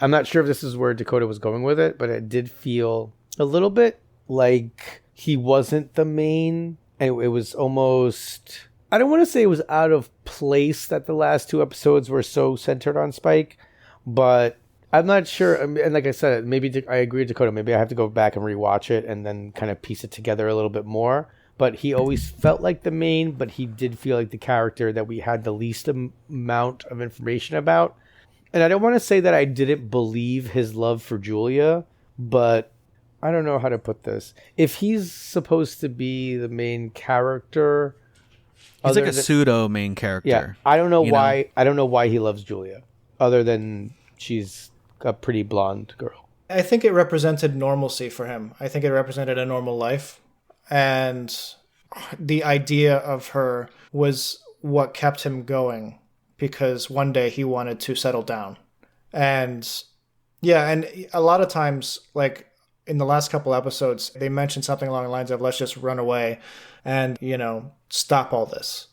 I'm not sure if this is where Dakota was going with it, but it did feel a little bit like he wasn't the main. And it was almost, I don't want to say it was out of place that the last two episodes were so centered on Spike, but I'm not sure. And like I said, maybe I agree with Dakota. Maybe I have to go back and rewatch it and then kind of piece it together a little bit more. But he always felt like the main, but he did feel like the character that we had the least amount of information about. And I don't want to say that I didn't believe his love for Julia, but I don't know how to put this. If he's supposed to be the main character, he's like a pseudo main character. Yeah, I don't know why. I don't know why he loves Julia, other than she's a pretty blonde girl. I think it represented normalcy for him. I think it represented a normal life, and the idea of her was what kept him going. Because one day he wanted to settle down. And a lot of times, in the last couple episodes, they mentioned something along the lines of, let's just run away and, stop all this.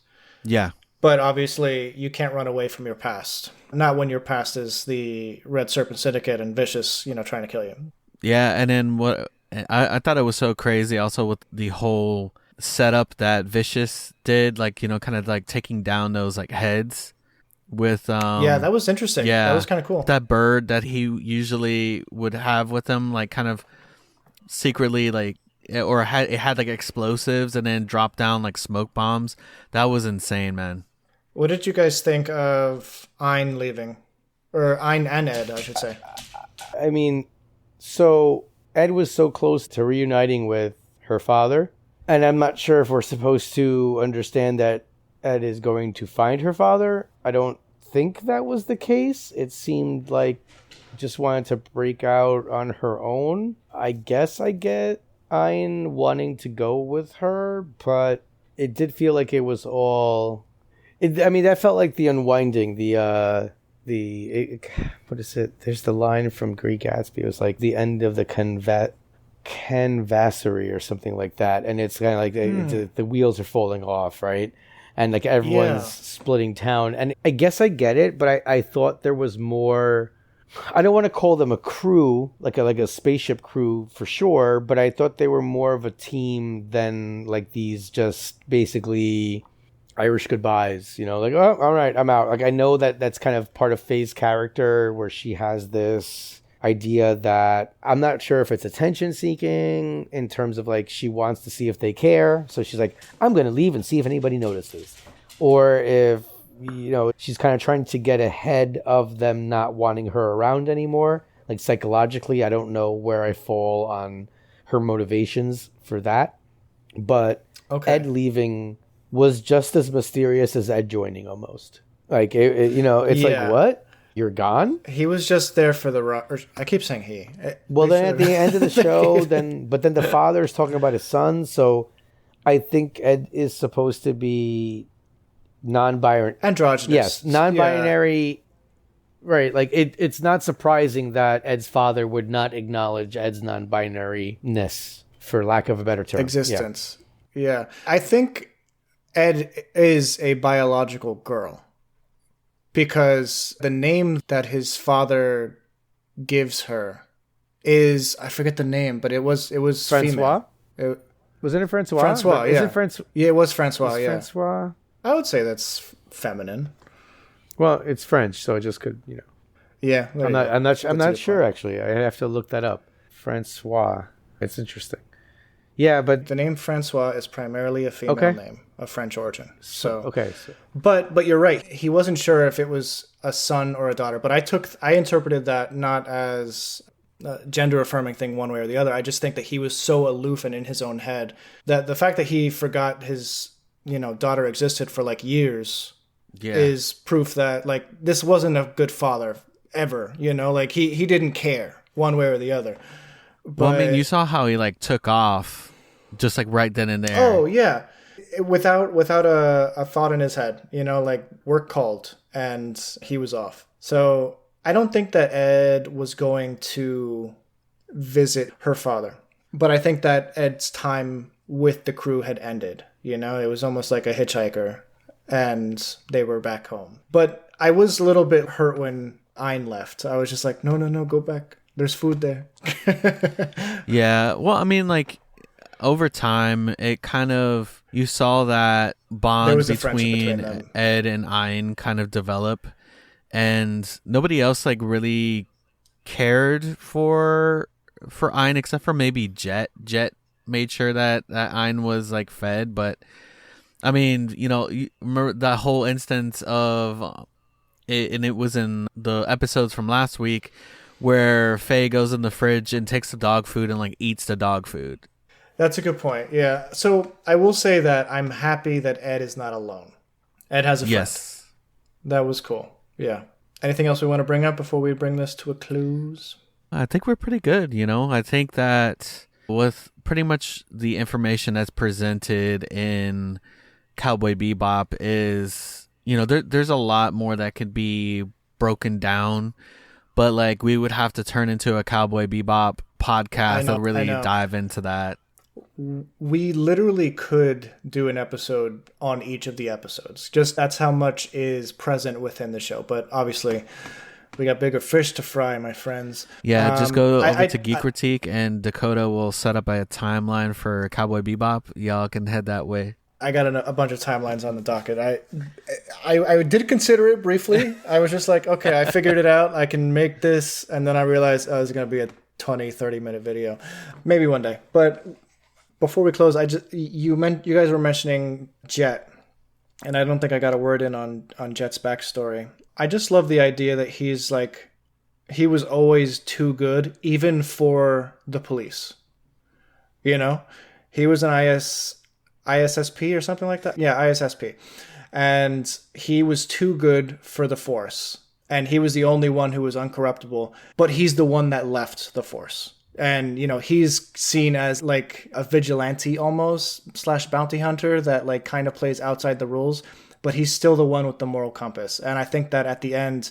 Yeah. But obviously you can't run away from your past. Not when your past is the Red Serpent Syndicate and Vicious, trying to kill you. Yeah, and then what I thought it was so crazy also with the whole setup that Vicious did, kind of taking down those heads. With that was interesting. That was kind of cool. That bird that he usually would have with him, kind of secretly, or it had explosives and then dropped down smoke bombs. That was insane, man. What did you guys think of Ein leaving, or Ein and Ed, I should say? I mean, so Ed was so close to reuniting with her father. And I'm not sure if we're supposed to understand that Ed is going to find her father. I don't think that was the case. It seemed like just wanted to break out on her own. I guess I get Ein wanting to go with her, but it did feel like it was all... that felt like the unwinding, what is it? There's the line from Greek Gatsby. It was like the end of the canvassery or something like that. And it's kind of like the wheels are falling off, right? And like everyone's splitting town. And I guess I get it, but I thought there was more... I don't want to call them a crew, like a spaceship crew for sure, but I thought they were more of a team than like these just basically Irish goodbyes, like, oh, all right, I'm out. Like, I know that that's kind of part of Faye's character where she has this idea that I'm not sure if it's attention seeking in terms of like she wants to see if they care. So she's like, I'm going to leave and see if anybody notices. Or if, she's kind of trying to get ahead of them not wanting her around anymore. Like psychologically, I don't know where I fall on her motivations for that. But Ed leaving was just as mysterious as Ed joining almost. Like, it's like, what? You're gone? He was just there for I keep saying he. Well, then at the end of the show, but then the father's talking about his son. So I think Ed is supposed to be non-binary. Androgynous. Yes, non-binary. Yeah. Right. Like, it's not surprising that Ed's father would not acknowledge Ed's non-binary-ness, for lack of a better term. Existence. Yeah. I think Ed is a biological girl because the name that his father gives her is, I forget the name, but it was Francois? Female. Wasn't it Francois? Francois, yeah. Yeah, it was Francois, yeah. Francois? I would say that's feminine. Well, it's French, so it just could, Yeah. I'm not sure, actually. I have to look that up. Francois. It's interesting. Yeah, but the name Francois is primarily a female name of French origin. So but you're right. He wasn't sure if it was a son or a daughter. But I interpreted that not as a gender affirming thing one way or the other. I just think that he was so aloof and in his own head that the fact that he forgot his daughter existed for like years is proof that like this wasn't a good father ever. Like he didn't care one way or the other. Well, I mean, you saw how he like took off just like right then and there. Oh yeah, without a thought in his head, like work called and he was off. So I don't think that Ed was going to visit her father, but I think that Ed's time with the crew had ended. It was almost like a hitchhiker, and they were back home. But I was a little bit hurt when Ein left. I was just like, no, go back. There's food there. Yeah. Well, I mean, like, over time, it kind of... You saw that bond between Ed and Ein kind of develop. And nobody else, like, really cared for Ein except for maybe Jet. Jet made sure that Ein was, like, fed. But, I mean, you remember that whole instance of... and it was in the episodes from last week... where Faye goes in the fridge and takes the dog food and like eats the dog food. That's a good point. Yeah. So I will say that I'm happy that Ed is not alone. Ed has a friend. Yes. That was cool. Yeah. Anything else we want to bring up before we bring this to a close? I think we're pretty good. I think that with pretty much the information that's presented in Cowboy Bebop is, there's a lot more that could be broken down. But, like, we would have to turn into a Cowboy Bebop podcast and really dive into that. We literally could do an episode on each of the episodes. Just that's how much is present within the show. But, obviously, we got bigger fish to fry, my friends. Yeah, just go over to Geek Critique, and Dakota will set up a timeline for Cowboy Bebop. Y'all can head that way. I got a bunch of timelines on the docket. I did consider it briefly. I was just like, okay, I figured it out. I can make this. And then I realized it's going to be a 20, 30-minute video. Maybe one day. But before we close, you guys were mentioning Jet. And I don't think I got a word in on Jet's backstory. I just love the idea that he's like, he was always too good, even for the police. He was an ISSP or something like that. Yeah, ISSP. And he was too good for the Force. And he was the only one who was uncorruptible. But he's the one that left the Force. And, he's seen as like a vigilante almost / bounty hunter that like kind of plays outside the rules. But he's still the one with the moral compass. And I think that at the end,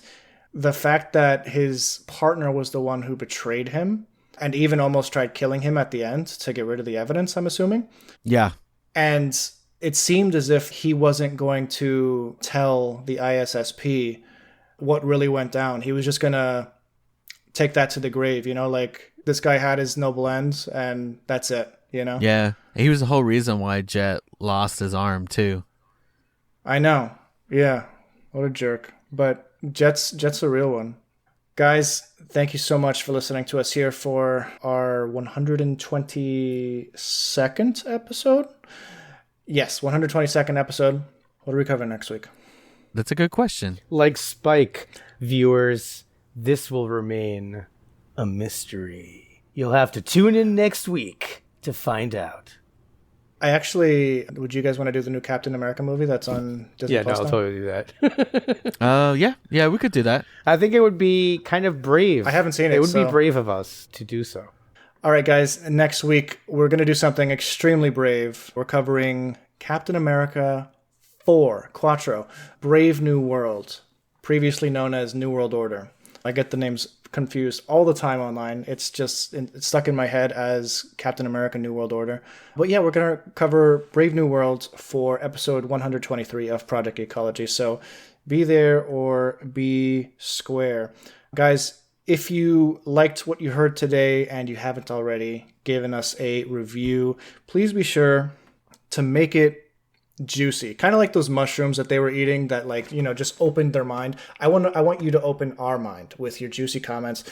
the fact that his partner was the one who betrayed him and even almost tried killing him at the end to get rid of the evidence, I'm assuming. Yeah. And it seemed as if he wasn't going to tell the ISSP what really went down. He was just going to take that to the grave, like this guy had his noble ends and that's it, Yeah. He was the whole reason why Jet lost his arm too. I know. Yeah. What a jerk. But Jet's a real one. Guys, thank you so much for listening to us here for our 122nd episode. Yes, 122nd episode. What are we covering next week? That's a good question. Like Spike, viewers, this will remain a mystery. You'll have to tune in next week to find out. Would you guys want to do the new Captain America movie that's on Disney Yeah, Plus I'll now? totally do that. Yeah, we could do that. I think it would be kind of brave. I haven't seen it. It would so. be brave of us to do so. All right, guys. Next week, we're going to do something extremely brave. We're covering Captain America 4, Quattro, Brave New World, previously known as New World Order. I get the names confused all the time online. It's stuck in my head as Captain America New World Order. But yeah, we're going to cover Brave New World for episode 123 of Project Ecology. So be there or be square. Guys, if you liked what you heard today and you haven't already given us a review, please be sure to make it juicy, kind of like those mushrooms that they were eating that just opened their mind. I want you to open our mind with your juicy comments.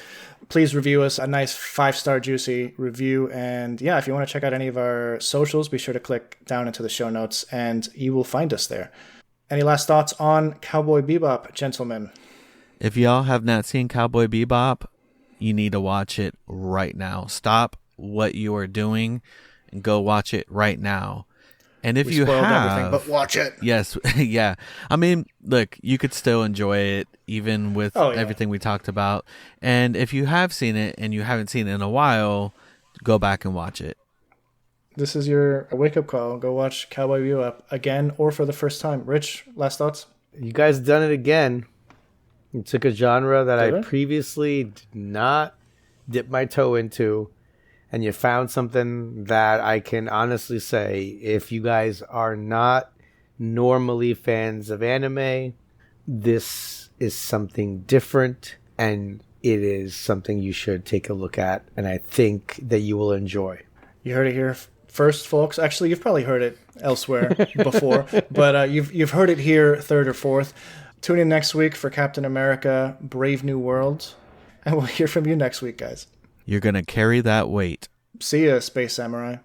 Please review us a nice 5-star juicy review, and yeah, if you want to check out any of our socials, be sure to click down into the show notes and you will find us there. Any last thoughts on Cowboy Bebop, gentlemen? If y'all have not seen Cowboy Bebop, you need to watch it right now. Stop what you are doing and go watch it right now. And if you have everything, but watch it. Yes, yeah. I mean, look, you could still enjoy it even with everything we talked about. And if you have seen it and you haven't seen it in a while, go back and watch it. This is your wake-up call. Go watch Cowboy Bebop again or for the first time. Rich, last thoughts? You guys done it again. You took a genre that I previously did not dip my toe into, and you found something that I can honestly say, if you guys are not normally fans of anime, this is something different, and it is something you should take a look at, and I think that you will enjoy. You heard it here first, folks. Actually, you've probably heard it elsewhere before, but you've heard it here third or fourth. Tune in next week for Captain America, Brave New World, and we'll hear from you next week, guys. You're going to carry that weight. See ya, Space Samurai.